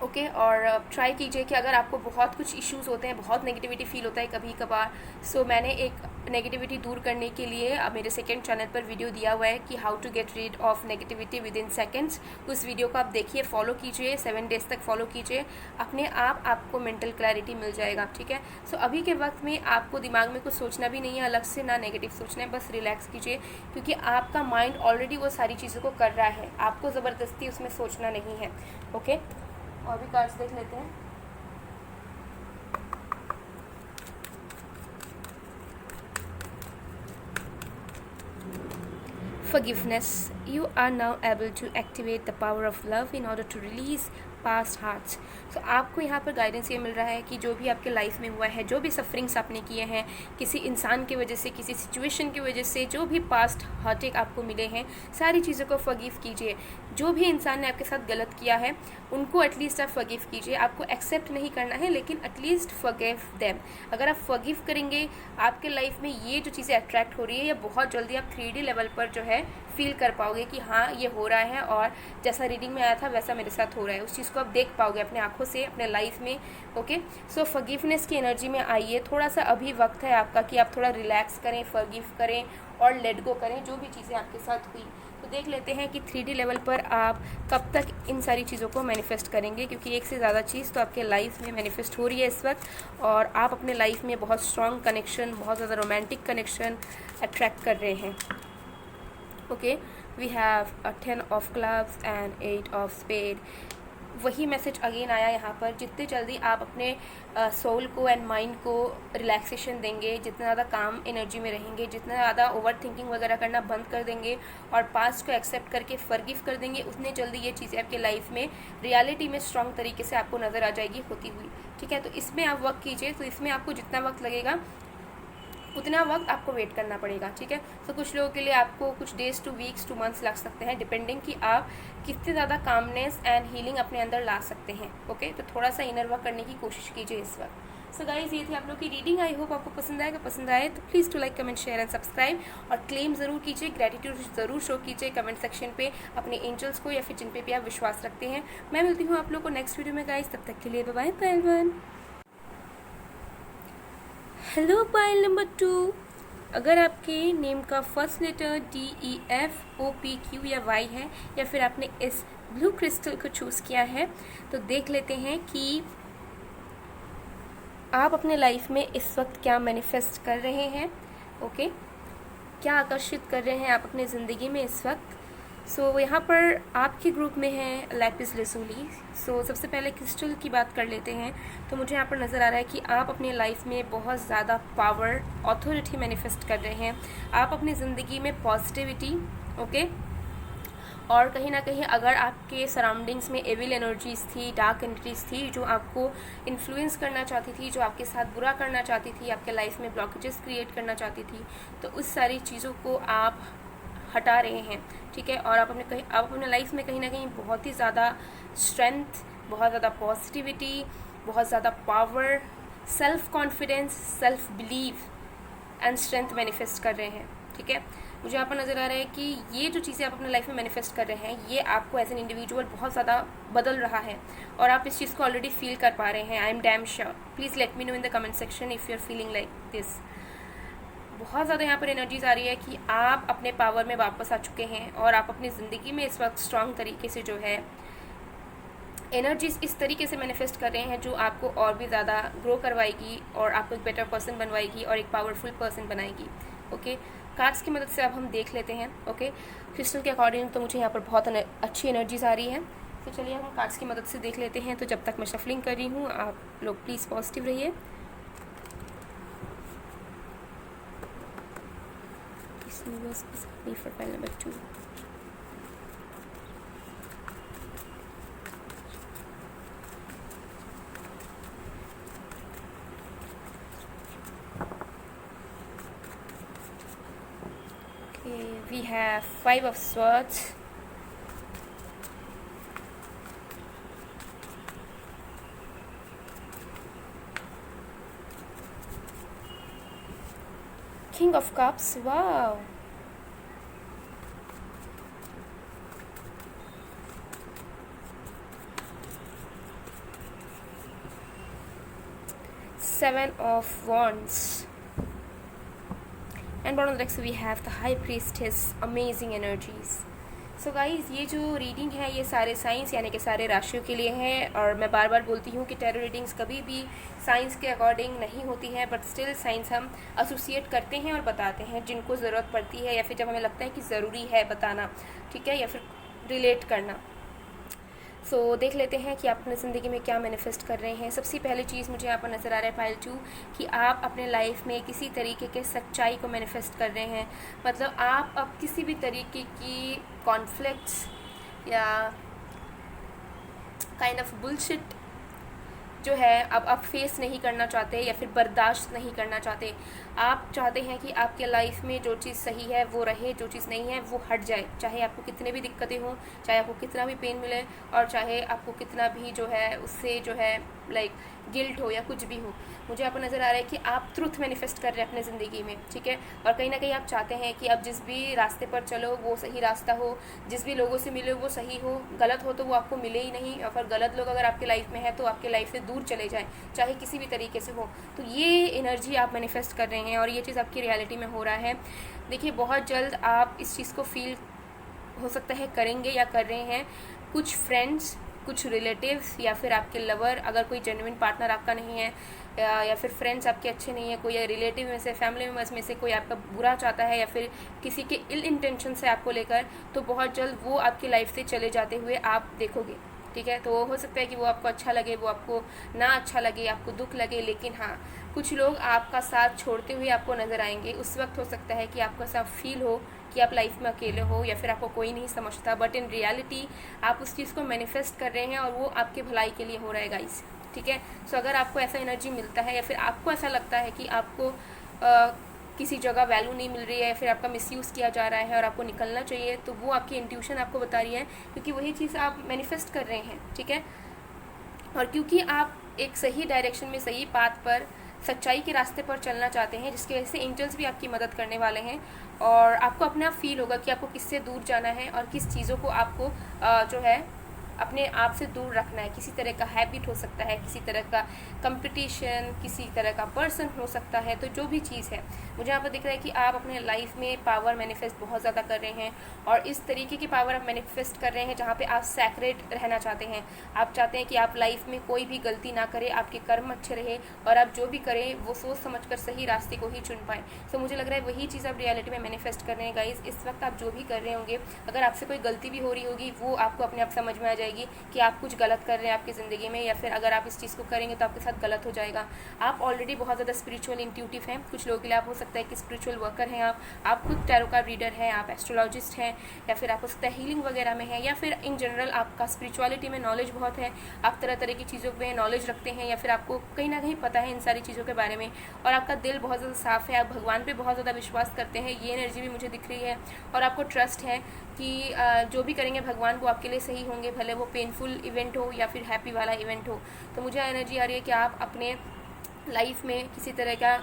ओके। और ट्राई कीजिए कि अगर आपको बहुत कुछ इश्यूज़ होते हैं, बहुत नेगेटिविटी फील होता है कभी कभार, सो मैंने एक नेगेटिविटी दूर करने के लिए अब मेरे सेकंड चैनल पर वीडियो दिया हुआ है कि how to get rid of negativity within इन सेकेंड्स। उस वीडियो को आप देखिए, फॉलो कीजिए, 7 डेज़ तक फॉलो कीजिए, अपने आप आपको मेंटल क्लैरिटी मिल जाएगा, ठीक है। सो अभी के वक्त में आपको दिमाग में कुछ सोचना भी नहीं है अलग से, ना नेगेटिव सोचना है, बस रिलैक्स कीजिए, क्योंकि आपका माइंड ऑलरेडी वो सारी चीज़ों को कर रहा है, आपको ज़बरदस्ती उसमें सोचना नहीं है, ओके। और भी कार्ड्स देख लेते हैं। Forgiveness. You are now able to activate the power of love in order to release past hearts. So आपको यहाँ पर गाइडेंस ये मिल रहा है कि जो भी आपके लाइफ में हुआ है, जो भी सफरिंग्स आपने किए हैं किसी इंसान की वजह से, किसी सिचुएशन की वजह से, जो भी पास्ट हार्टेक आपको मिले हैं, सारी चीज़ों को फॉरगिव कीजिए। जो भी इंसान ने आपके साथ गलत किया है उनको एटलीस्ट आप फॉरगिव कीजिए। आपको एक्सेप्ट नहीं करना है, लेकिन एटलीस्ट फॉरगिव देम। अगर आप फॉरगिव करेंगे, आपके लाइफ में ये जो चीज़ें अट्रैक्ट हो रही है, ये बहुत जल्दी आप 3D लेवल पर जो है फील कर पाओगे कि हाँ ये हो रहा है, और जैसा रीडिंग में आया था वैसा मेरे साथ हो रहा है। उस चीज़ को आप देख पाओगे अपने आँखों से, अपने लाइफ में, ओके। सो फॉरगिवनेस की एनर्जी में आइए। थोड़ा सा अभी वक्त है आपका कि आप थोड़ा रिलैक्स करें, फॉरगिव करें और लेट गो करें जो भी चीज़ें आपके साथ हुई। तो देख लेते हैं कि 3D लेवल पर आप कब तक इन सारी चीज़ों को मैनिफेस्ट करेंगे, क्योंकि एक से ज़्यादा चीज़ तो आपके लाइफ में मैनिफेस्ट हो रही है इस वक्त, और आप अपने लाइफ में बहुत स्ट्रॉन्ग कनेक्शन, बहुत ज़्यादा रोमांटिक कनेक्शन अट्रैक्ट कर रहे हैं, okay. We have 10 of clubs and 8 of spade. वही मैसेज अगेन आया यहाँ पर, जितने जल्दी आप अपने सोल को एंड माइंड को रिलैक्सेशन देंगे, जितना ज़्यादा काम एनर्जी में रहेंगे, जितना ज़्यादा ओवर थिंकिंग वगैरह करना बंद कर देंगे और पास्ट को एक्सेप्ट करके फॉरगिव कर देंगे, उतने जल्दी ये चीज़ें आपके लाइफ में रियलिटी में स्ट्रॉन्ग तरीके से आपको नज़र आ जाएगी होती हुई, ठीक है। तो इसमें आप वर्क कीजिए। तो इसमें आपको जितना वक्त लगेगा उतना वक्त आपको वेट करना पड़ेगा, ठीक है। तो कुछ लोगों के लिए आपको कुछ days two weeks two months लग सकते हैं, डिपेंडिंग कि आप कितने ज़्यादा कामनेस एंड हीलिंग अपने अंदर ला सकते हैं, ओके। तो थोड़ा सा इनर वर्क करने की कोशिश कीजिए इस वक्त। सो गाइज, ये थी आप लोग की रीडिंग। आई होप आपको पसंद आएगा। पसंद आए तो please to like, comment, share and subscribe, और क्लेम ज़रूर कीजिए, ग्रेटिट्यूड ज़रूर शो कीजिए कमेंट सेक्शन पे अपने एंजल्स को या फिर जिन पे भी आप विश्वास रखते हैं। मैं मिलती हूँ आप लोग को नेक्स्ट वीडियो में गाइज, तब तक के लिए bye bye everyone. Hello pile number 2, अगर आपके नेम का फर्स्ट लेटर DEFOPQ या Y है, या फिर आपने इस ब्लू क्रिस्टल को चूज़ किया है, तो देख लेते हैं कि आप अपने लाइफ में इस वक्त क्या मैनिफेस्ट कर रहे हैं, ओके। क्या आकर्षित कर रहे हैं आप अपने ज़िंदगी में इस वक्त। सो यहाँ पर आपके ग्रुप में है लैपिस लैजुली। सो सबसे पहले क्रिस्टल की बात कर लेते हैं। तो मुझे यहाँ पर नज़र आ रहा है कि आप अपने लाइफ में बहुत ज़्यादा पावर, ऑथोरिटी मैनिफेस्ट कर रहे हैं। आप अपनी ज़िंदगी में पॉजिटिविटी, ओके, और कहीं ना कहीं अगर आपके सराउंडिंग्स में एविल एनर्जीज थी, डार्क एनर्जीज थी जो आपको इन्फ्लुएंस करना चाहती थी, जो आपके साथ बुरा करना चाहती थी, आपके लाइफ में ब्लॉकेजेस क्रिएट करना चाहती थी, तो उस सारी चीज़ों को आप हटा रहे हैं, ठीक है। और आप अपने लाइफ में कहीं ना कहीं बहुत ही ज़्यादा स्ट्रेंथ, बहुत ज़्यादा पॉजिटिविटी, बहुत ज़्यादा power, self confidence, self believe and strength manifest कर रहे हैं, ठीक है। मुझे यहाँ पर नज़र आ रहा है कि ये जो चीज़ें आप अपने लाइफ में मैनिफेस्ट कर रहे हैं ये आपको एज एन इंडिविजुअल बहुत ज़्यादा बदल रहा है और आप इस चीज़ को ऑलरेडी फील कर पा रहे हैं। I am damn sure. Please let me know in the comment section if you are feeling like this. बहुत ज़्यादा यहाँ पर एनर्जीज आ रही है कि आप अपने पावर में वापस आ चुके हैं और आप अपनी ज़िंदगी में इस वक्त स्ट्रांग तरीके से जो है एनर्जीज इस तरीके से मैनिफेस्ट कर रहे हैं जो आपको और भी ज़्यादा ग्रो करवाएगी और आपको एक बेटर पर्सन बनवाएगी और एक पावरफुल पर्सन बनाएगी। ओके, कार्ड्स की मदद से अब हम देख लेते हैं। ओके, क्रिस्टल के अकॉर्डिंग तो मुझे यहाँ पर बहुत अच्छी एनर्जीज आ रही है, तो चलिए हम कार्ड्स की मदद से देख लेते हैं। तो जब तक मैं शफलिंग कर रही हूँ आप लोग प्लीज़ पॉजिटिव रहिए। for file number 2. Okay, we have 5 of Swords, King of Cups. Wow. Seven of Wands. And bottom of the deck we have the High Priestess. Amazing energies. So guys, ये जो reading है ये सारे science यानी कि सारे राशियों के लिए हैं। और मैं बार बार बोलती हूँ कि टैरो रीडिंग्स कभी भी साइंस के अकॉर्डिंग नहीं होती है, बट स्टिल साइंस हम एसोसिएट करते हैं और बताते हैं जिनको ज़रूरत पड़ती है या फिर जब हमें लगता है कि ज़रूरी है बताना, ठीक है, या फिर रिलेट करना। सो देख लेते हैं कि आप अपनी ज़िंदगी में क्या मैनिफेस्ट कर रहे हैं। सबसे पहली चीज़ मुझे यहाँ पर नज़र आ रहा है पाइल 2 कि आप अपने लाइफ में किसी तरीके के सच्चाई को मैनिफेस्ट कर रहे हैं। मतलब आप अब किसी भी तरीके की कॉन्फ्लिक्ट्स या काइंड ऑफ बुलशिट जो है अब आप फेस नहीं करना चाहते या फिर बर्दाश्त नहीं करना चाहते। आप चाहते हैं कि आपके लाइफ में जो चीज़ सही है वो रहे, जो चीज़ नहीं है वो हट जाए, चाहे आपको कितने भी दिक्कतें हों, चाहे आपको कितना भी पेन मिले और चाहे आपको कितना भी जो है उससे जो है लाइक गिल्ट हो या कुछ भी हो। मुझे आपको नज़र आ रहा है कि आप ट्रुथ मैनिफेस्ट कर रहे हैं अपनी ज़िंदगी में, ठीक है। और कहीं ना कहीं आप चाहते हैं कि अब जिस भी रास्ते पर चलो वो सही रास्ता हो, जिस भी लोगों से मिले वो सही हो, गलत हो तो वो आपको मिले ही नहीं, और फिर गलत लोग अगर आपके लाइफ में है तो आपके लाइफ से दूर चले जाएं, चाहे किसी भी तरीके से हो। तो ये एनर्जी आप मैनिफेस्ट कर रहे हैं और ये चीज़ आपकी रियलिटी में हो रहा है। देखिए, बहुत जल्द आप इस चीज़ को फील हो सकता है करेंगे या कर रहे हैं। कुछ फ्रेंड्स, कुछ रिलेटिव्स या फिर आपके लवर, अगर कोई जेन्युइन पार्टनर आपका नहीं है या फिर फ्रेंड्स आपके अच्छे नहीं है, कोई रिलेटिव में से, फैमिली मेम्बर्स में से कोई आपका बुरा चाहता है या फिर किसी के इल इंटेंशन से आपको लेकर, तो बहुत जल्द वो आपकी लाइफ से चले जाते हुए आप देखोगे, ठीक है। तो हो सकता है कि वो आपको अच्छा लगे, वो आपको ना अच्छा लगे, आपको दुख लगे, लेकिन हाँ, कुछ लोग आपका साथ छोड़ते हुए आपको नज़र आएंगे। उस वक्त हो सकता है कि आपको ऐसा फील हो कि आप लाइफ में अकेले हो या फिर आपको कोई नहीं समझता, बट इन रियलिटी आप उस चीज़ को मैनिफेस्ट कर रहे हैं और वो आपके भलाई के लिए हो रहा है गाइस, ठीक है। सो अगर आपको ऐसा एनर्जी मिलता है या फिर आपको ऐसा लगता है कि आपको किसी जगह वैल्यू नहीं मिल रही है या फिर आपका मिसयूज़ किया जा रहा है और आपको निकलना चाहिए, तो वो आपकी इंट्यूशन आपको बता रही है, क्योंकि वही चीज़ आप मैनिफेस्ट कर रहे हैं, ठीक है। और क्योंकि आप एक सही डायरेक्शन में, सही पाथ पर, सच्चाई के रास्ते पर चलना चाहते हैं, जिसकी वजह से एंजल्स भी आपकी मदद करने वाले हैं और आपको अपने आप फील होगा कि आपको किससे दूर जाना है और किस चीज़ों को आपको जो है अपने आप से दूर रखना है। किसी तरह का हैबिट हो सकता है, किसी तरह का कंपटीशन, किसी तरह का पर्सन हो सकता है। तो जो भी चीज़ है, मुझे यहाँ पर दिख रहा है कि आप अपने लाइफ में पावर मैनिफेस्ट बहुत ज़्यादा कर रहे हैं और इस तरीके की पावर आप मैनिफेस्ट कर रहे हैं जहाँ पे आप सैक्रेड रहना चाहते हैं। आप चाहते हैं कि आप लाइफ में कोई भी गलती ना करें, आपके कर्म अच्छे रहे और आप जो भी करें वो सोच समझकर सही रास्ते को ही चुन पाएँ। सो मुझे लग रहा है वही चीज़ आप रियलिटी में मैनिफेस्ट कर रहे हैं गाइज। इस वक्त आप जो भी कर रहे होंगे, अगर आपसे कोई गलती भी हो रही होगी वो आपको अपने आप समझ में आ जाएगी जाएगी कि आप कुछ गलत कर रहे हैं आपकी ज़िंदगी में, या फिर अगर आप इस चीज़ को करेंगे तो आपके साथ गलत हो जाएगा। आप ऑलरेडी बहुत ज़्यादा स्पिरिचुअल इंट्यूटिव हैं। कुछ लोगों के लिए आप हो सकता है कि स्पिरिचुअल वर्कर हैं, आप खुद टैरो कार्ड रीडर हैं, आप एस्ट्रोलॉजिस्ट हैं, या फिर आप हो सकता है हीलिंग वगैरह में है, या फिर इन जनरल आपका स्पिरिचुअलिटी में नॉलेज बहुत है, आप तरह तरह की चीज़ों में नॉलेज रखते हैं, या फिर आपको कहीं ना कहीं पता है इन सारी चीज़ों के बारे में, और आपका दिल बहुत ज़्यादा साफ़ है, आप भगवान पे बहुत ज़्यादा विश्वास करते हैं, ये एनर्जी भी मुझे दिख रही है। और आपको ट्रस्ट है कि जो भी करेंगे भगवान वो आपके लिए सही होंगे, भले वो पेनफुल इवेंट हो या फिर हैप्पी वाला इवेंट हो। तो मुझे एनर्जी आ रही है कि आप अपने लाइफ में किसी तरह का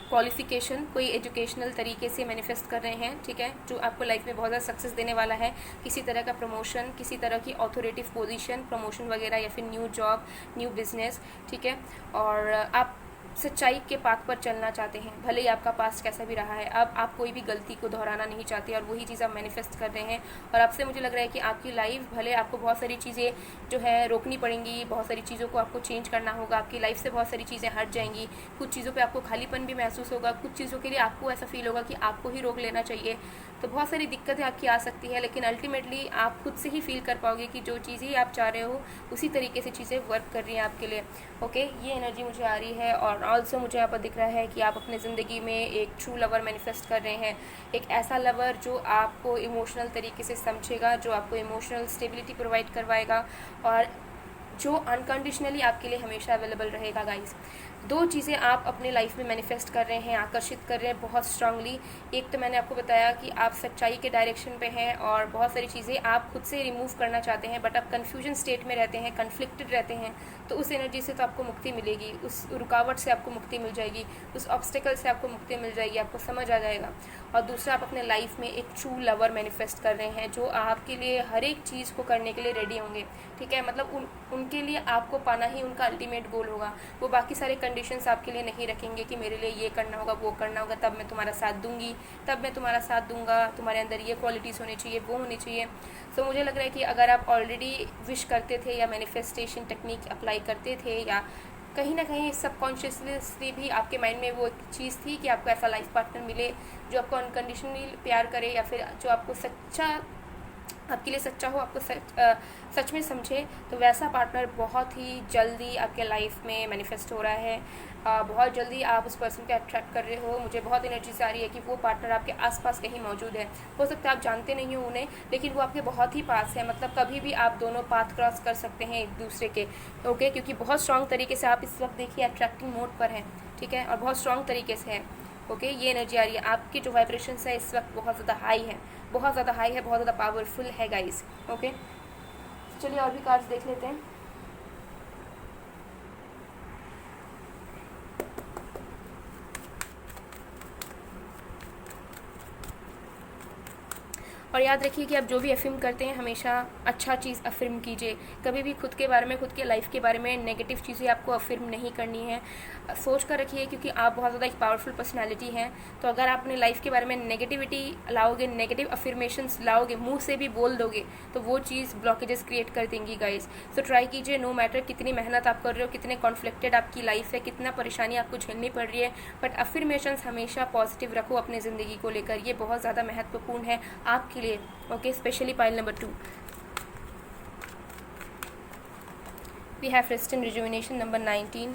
क्वालिफिकेशन कोई एजुकेशनल तरीके से मैनिफेस्ट कर रहे हैं, ठीक है, जो आपको लाइफ में बहुत ज़्यादा सक्सेस देने वाला है। किसी तरह का प्रमोशन, किसी तरह की ऑथोरेटिव पोजीशन, प्रमोशन वगैरह, या फिर न्यू जॉब, न्यू बिजनेस, ठीक है। और आप सच्चाई के पाथ पर चलना चाहते हैं, भले ही आपका पास्ट कैसा भी रहा है। अब आप कोई भी गलती को दोहराना नहीं चाहते, और वही चीज़ आप मैनिफेस्ट कर रहे हैं। और आपसे मुझे लग रहा है कि आपकी लाइफ, भले आपको बहुत सारी चीज़ें जो है रोकनी पड़ेंगी, बहुत सारी चीज़ों को आपको चेंज करना होगा, आपकी लाइफ से बहुत सारी चीज़ें हट जाएंगी, कुछ चीज़ों पे आपको खालीपन भी महसूस होगा, कुछ चीज़ों के लिए आपको ऐसा फील होगा कि आपको ही रोक लेना चाहिए। तो बहुत सारी दिक्कतें आपकी आ सकती है, लेकिन अल्टीमेटली आप खुद से ही फील कर पाओगे कि जो चीज़ें आप चाह रहे हो उसी तरीके से चीज़ें वर्क कर रही हैं आपके लिए। ओके, ये एनर्जी मुझे आ रही है। और ऑल्सो मुझे यहाँ पर दिख रहा है कि आप अपने ज़िंदगी में एक ट्रू लवर मैनिफेस्ट कर रहे हैं, एक ऐसा लवर जो आपको इमोशनल तरीके से समझेगा, जो आपको इमोशनल स्टेबिलिटी प्रोवाइड करवाएगा, और जो अनकंडीशनली आपके लिए हमेशा अवेलेबल रहेगा। गाइस, दो चीज़ें आप अपने लाइफ में मैनिफेस्ट कर रहे हैं, आकर्षित कर रहे हैं बहुत स्ट्रांगली। एक तो मैंने आपको बताया कि आप सच्चाई के डायरेक्शन पे हैं, और बहुत सारी चीज़ें आप खुद से रिमूव करना चाहते हैं, बट आप कन्फ्यूजन स्टेट में रहते हैं, कन्फ्लिक्टेड रहते हैं। तो उस एनर्जी से तो आपको मुक्ति मिलेगी, उस रुकावट से आपको मुक्ति मिल जाएगी, उस ऑब्स्टेकल से आपको मुक्ति मिल जाएगी, आपको समझ आ जाएगा। और दूसरा, आप अपने लाइफ में एक ट्रू लवर मैनिफेस्ट कर रहे हैं, जो आपके लिए हर एक चीज़ को करने के लिए रेडी होंगे, ठीक है। मतलब उनके लिए आपको पाना ही उनका अल्टीमेट गोल होगा। वो बाकी सारे कंडीशंस आपके लिए नहीं रखेंगे कि मेरे लिए ये करना होगा, वो करना होगा, तब मैं तुम्हारा साथ दूंगी, तब मैं तुम्हारा साथ दूंगा, तुम्हारे अंदर ये क्वालिटीज़ होनी चाहिए, वो होनी चाहिए। तो मुझे लग रहा है कि अगर आप ऑलरेडी विश करते थे, या मैनिफेस्टेशन टेक्निक अप्लाई करते थे, या कहीं ना कहीं सबकॉन्शियसली भी आपके माइंड में वो एक चीज़ थी कि आपको ऐसा लाइफ पार्टनर मिले जो आपको अनकंडीशनली प्यार करे, या फिर जो आपको आपके लिए सच्चा हो, आपको सच में समझे, तो वैसा पार्टनर बहुत ही जल्दी आपके लाइफ में मैनिफेस्ट हो रहा है। बहुत जल्दी आप उस पर्सन को अट्रैक्ट कर रहे हो। मुझे बहुत एनर्जीज आ रही है कि वो पार्टनर आपके आसपास कहीं मौजूद है। हो सकता है आप जानते नहीं हो उन्हें, लेकिन वो आपके बहुत ही पास है। मतलब कभी भी आप दोनों पाथ क्रॉस कर सकते हैं एक दूसरे के, ओके, क्योंकि बहुत स्ट्रॉन्ग तरीके से आप इस वक्त देखिए अट्रैक्टिंग मोड पर हैं, ठीक है, और बहुत स्ट्रॉन्ग तरीके से है। ओके, ये एनर्जी आ रही है। आपकी जो वाइब्रेशंस है इस वक्त बहुत ज़्यादा हाई है, बहुत ज़्यादा हाई है, बहुत ज़्यादा पावरफुल है गाइस। ओके, चलिए और भी कार्ड्स देख लेते हैं। और याद रखिए कि आप जो भी अफर्म करते हैं हमेशा अच्छा चीज़ अफर्म कीजिए। कभी भी खुद के बारे में, खुद के लाइफ के बारे में नेगेटिव चीज़ें आपको अफर्म नहीं करनी है। सोच कर रखिए, क्योंकि आप बहुत ज़्यादा एक पावरफुल पर्सनालिटी हैं। तो अगर आप अपने लाइफ के बारे में नेगेटिविटी लाओगे, नेगेटिव अफर्मेशंस लाओगे, मुंह से भी बोल दोगे, तो वो चीज़ ब्लॉकेजेस क्रिएट कर देंगी गाइस। तो ट्राई कीजिए, नो मैटर कितनी मेहनत आप कर रहे हो, कितने कॉन्फ्लिक्टेड आपकी लाइफ है, कितना परेशानी आपको झेलनी पड़ रही है, बट अफर्मेशंस हमेशा पॉजिटिव रखो अपने ज़िंदगी को लेकर। ये बहुत ज़्यादा महत्वपूर्ण है आपके लिए। Okay, specially pile number 2 we have rest and rejuvenation number 19।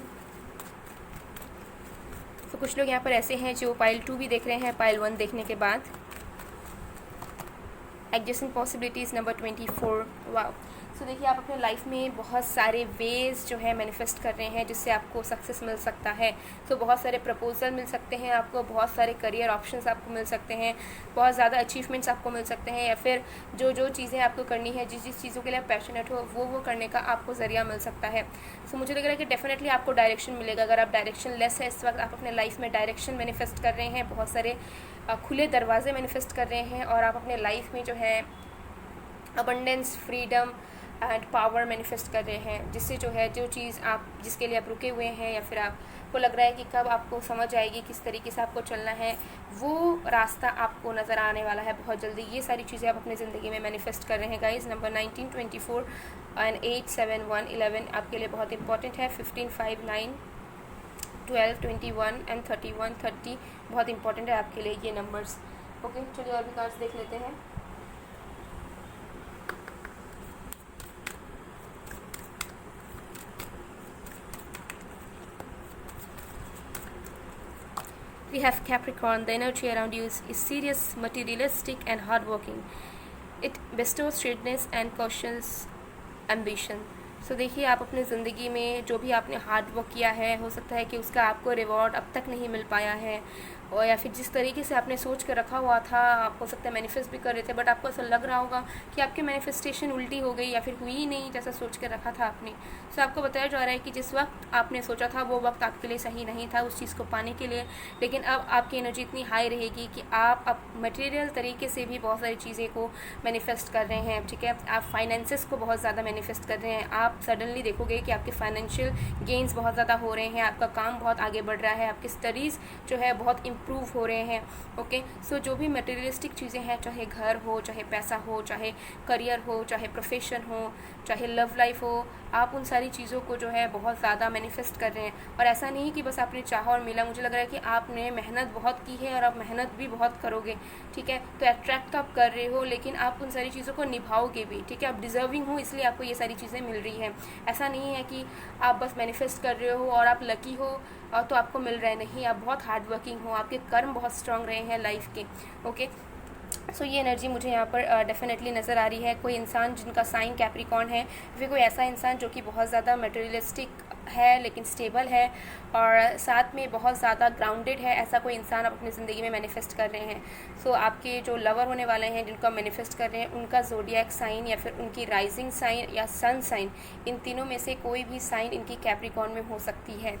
तो कुछ लोग यहाँ पर ऐसे हैं जो पाइल 2 भी देख रहे हैं पाइल 1 देखने के बाद। Adjacent possibilities number 24। वाओ। सो देखिए, आप अपने लाइफ में बहुत सारे वेज जो है मैनिफेस्ट कर रहे हैं जिससे आपको सक्सेस मिल सकता है। तो बहुत सारे प्रपोजल मिल सकते हैं आपको, बहुत सारे करियर ऑप्शंस आपको मिल सकते हैं, बहुत ज़्यादा अचीवमेंट्स आपको मिल सकते हैं, या फिर जो चीज़ें आपको करनी है, जिस चीज़ों के लिए आप पैशनेट हो, वो करने का आपको ज़रिया मिल सकता है। सो मुझे लग रहा है कि डेफिनेटली आपको डायरेक्शन मिलेगा। अगर आप डायरेक्शन लेस है इस वक्त, आप अपने लाइफ में डायरेक्शन मैनिफेस्ट कर रहे हैं, बहुत सारे खुले दरवाजे मैनिफेस्ट कर रहे हैं, और आप अपने लाइफ में जो है abundance, freedom and power manifest कर रहे हैं, जिससे जो है जो चीज़ आप जिसके लिए आप रुके हुए हैं, या फिर आपको लग रहा है कि कब आपको समझ आएगी किस तरीके से आपको चलना है, वो रास्ता आपको नज़र आने वाला है बहुत जल्दी। ये सारी चीज़ें आप अपनी ज़िंदगी में मैनिफेस्ट कर रहे हैं गाइस। नंबर 19, 24 एंड 8, 7, 1, 11 आपके लिए बहुत इंपॉर्टेंट है। 15, 5, 9, 12, 21 एंड 31, 30 बहुत इंपॉर्टेंट है आपके लिए ये नंबर्स। ओके, चलिए और भी कार्ड्स देख लेते हैं। We have Capricorn. The energy around you is serious, materialistic and hardworking. It bestows shrewdness and cautions ambition. So देखिए, आप अपनी ज़िंदगी में जो भी आपने हार्ड वर्क किया है, हो सकता है कि उसका आपको रिवॉर्ड अब तक नहीं मिल पाया है, और या फिर जिस तरीके से आपने सोच कर रखा हुआ था, आप हो सकता है मैनिफेस्ट भी कर रहे थे, बट आपको ऐसा लग रहा होगा कि आपकी मैनिफेस्टेशन उल्टी हो गई या फिर हुई ही नहीं जैसा सोच कर रखा था आपने। सो आपको बताया जा रहा है कि जिस वक्त आपने सोचा था वो वक्त आपके लिए सही नहीं था उस चीज़ को पाने के लिए, लेकिन अब आपकी एनर्जी इतनी हाई रहेगी कि आप अब मटेरियल तरीके से भी बहुत सारी चीज़ें को मैनिफेस्ट कर रहे हैं, ठीक है। आप फाइनेंसेस को बहुत ज़्यादा मैनिफेस्ट कर रहे हैं। आप सडनली देखोगे कि आपके फाइनेंशियल गेंस बहुत ज़्यादा हो रहे हैं, आपका काम बहुत आगे बढ़ रहा है, आपकी स्टडीज़ जो है बहुत इम्प्रूव हो रहे हैं। ओके, सो जो भी मटेरियलिस्टिक चीज़ें हैं, चाहे घर हो, चाहे पैसा हो, चाहे करियर हो, चाहे प्रोफेशन हो, चाहे लव लाइफ हो, आप उन सारी चीज़ों को जो है बहुत ज़्यादा मैनिफेस्ट कर रहे हैं। और ऐसा नहीं कि बस आपने चाहा और मिला, मुझे लग रहा है कि आपने मेहनत बहुत की है और आप मेहनत भी बहुत करोगे, ठीक है। तो अट्रैक्ट तो आप कर रहे हो, लेकिन आप उन सारी चीज़ों को निभाओगे भी, ठीक है। आप डिज़र्विंग हो, इसलिए आपको ये सारी चीज़ें मिल रही हैं। ऐसा नहीं है कि आप बस मैनिफेस्ट कर रहे हो और आप लकी हो और तो आपको मिल रहा है, नहीं। आप बहुत हार्ड वर्किंग हो, आपके कर्म बहुत स्ट्रांग रहे हैं लाइफ के। ओके, सो ये एनर्जी मुझे यहाँ पर डेफिनेटली नज़र आ रही है। कोई इंसान जिनका साइन कैप्रिकॉर्न है, फिर कोई ऐसा इंसान जो कि बहुत ज़्यादा मटेरियलिस्टिक है लेकिन स्टेबल है और साथ में बहुत ज़्यादा ग्राउंडेड है, ऐसा कोई इंसान आप अपनी ज़िंदगी में मैनिफेस्ट कर रहे हैं। सो आपके जो लवर होने वाले हैं जिनको आप मैनिफेस्ट कर रहे हैं, उनका ज़ोडिएक साइन या फिर उनकी राइजिंग साइन या सन साइन, इन तीनों में से कोई भी साइन इनकी कैप्रिकॉर्न में हो सकती है।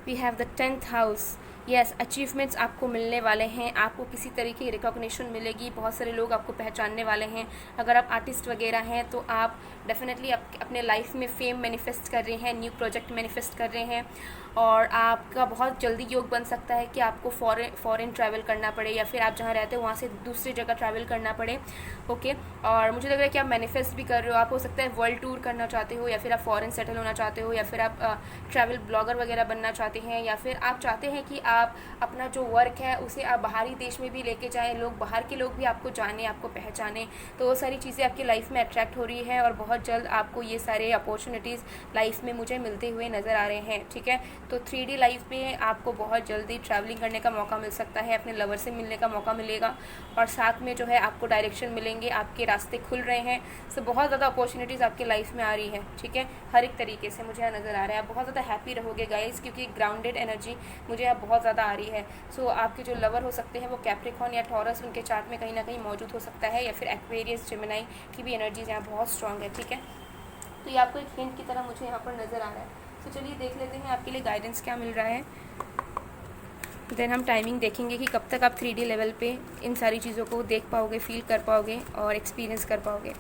We have the 10th house. Yes, achievements आपको मिलने वाले हैं, आपको किसी तरीके की रिकॉग्निशन मिलेगी, बहुत सारे लोग आपको पहचानने वाले हैं। अगर आप आर्टिस्ट वगैरह हैं तो आप डेफिनेटली अपने लाइफ में फेम मैनिफेस्ट कर रहे हैं, न्यू प्रोजेक्ट मैनिफेस्ट कर रहे हैं, और आपका बहुत जल्दी योग बन सकता है कि आपको फॉरेन ट्रैवल करना पड़े या फिर आप जहाँ रहते हो वहाँ से दूसरी जगह ट्रैवल करना पड़े। ओके, और मुझे लग रहा है कि आप मैनिफेस्ट भी कर रहे हो। आप हो सकता है वर्ल्ड टूर करना चाहते हो, या फिर आप फॉरेन सेटल होना चाहते हो, या फिर आप ट्रैवल ब्लॉगर वगैरह बनना चाहते हैं, या फिर आप चाहते हैं कि आप अपना जो वर्क है उसे आप बाहरी देश में भी लेके जाएं, लोग बाहर के लोग भी आपको जाने, आपको पहचाने। तो वो सारी चीज़ें आपकी लाइफ में अट्रैक्ट हो रही है और बहुत जल्द आपको ये सारे अपॉर्चुनिटीज़ लाइफ में मुझे मिलते हुए नज़र आ रहे हैं, ठीक है। तो 3D लाइफ में आपको बहुत जल्दी ट्रैवलिंग करने का मौका मिल सकता है, अपने लवर से मिलने का मौका मिलेगा, और साथ में जो है आपको डायरेक्शन मिलेंगे, आपके रास्ते खुल रहे हैं। सो बहुत ज़्यादा अपॉर्चुनिटीज़ आपकी लाइफ में आ रही है, ठीक है। हर एक तरीके से मुझे यहाँ नज़र आ रहा है। आप बहुत ज़्यादा हैप्पी रहोगे गाइस, क्योंकि ग्राउंडेड एनर्जी मुझे यहाँ बहुत ज़्यादा आ रही है। सो आपके जो लवर हो सकते हैं वो कैप्रिकॉर्न या टॉरस, उनके चार्ट में कहीं ना कहीं मौजूद हो सकता है, या फिर एक्वेरियस, जेमिनी की भी एनर्जीज यहाँ बहुत स्ट्रॉन्ग है, ठीक है। तो ये आपको एक हिंट की तरह मुझे यहाँ पर नज़र आ रहा है। तो चलिए देख लेते हैं आपके लिए गाइडेंस क्या मिल रहा है। देन हम टाइमिंग देखेंगे कि कब तक आप 3D लेवल पे इन सारी चीज़ों को देख पाओगे, फील कर पाओगे और एक्सपीरियंस कर पाओगे।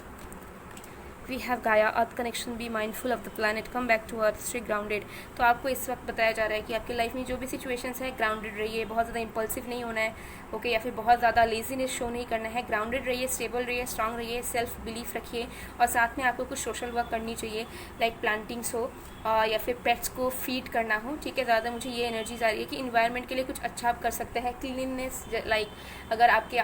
We have Gaia, earth connection, be mindful of the planet, come back to earth, stay grounded. तो आपको इस वक्त बताया जा रहा है कि आपकी लाइफ में जो भी सिचुएशंस है, ग्राउंडेड रहिए, बहुत ज़्यादा इंपल्सिव नहीं होना है, ओके, या फिर बहुत ज़्यादा लेजीनेस शो नहीं करना है। ग्राउंडेड रहिए, स्टेबल रहिए, स्ट्रांग रहिए, सेल्फ बिलीफ रखिए, और साथ में आपको कुछ सोशल वर्क करनी चाहिए, लाइक प्लांटिंग्स हो या फिर पेट्स को फीड करना हो, ठीक है। ज़्यादा मुझे ये एनर्जीज आ रही है कि इन्वायरमेंट के लिए कुछ अच्छा आप कर सकते हैं। क्लीननेस, लाइक अगर आपके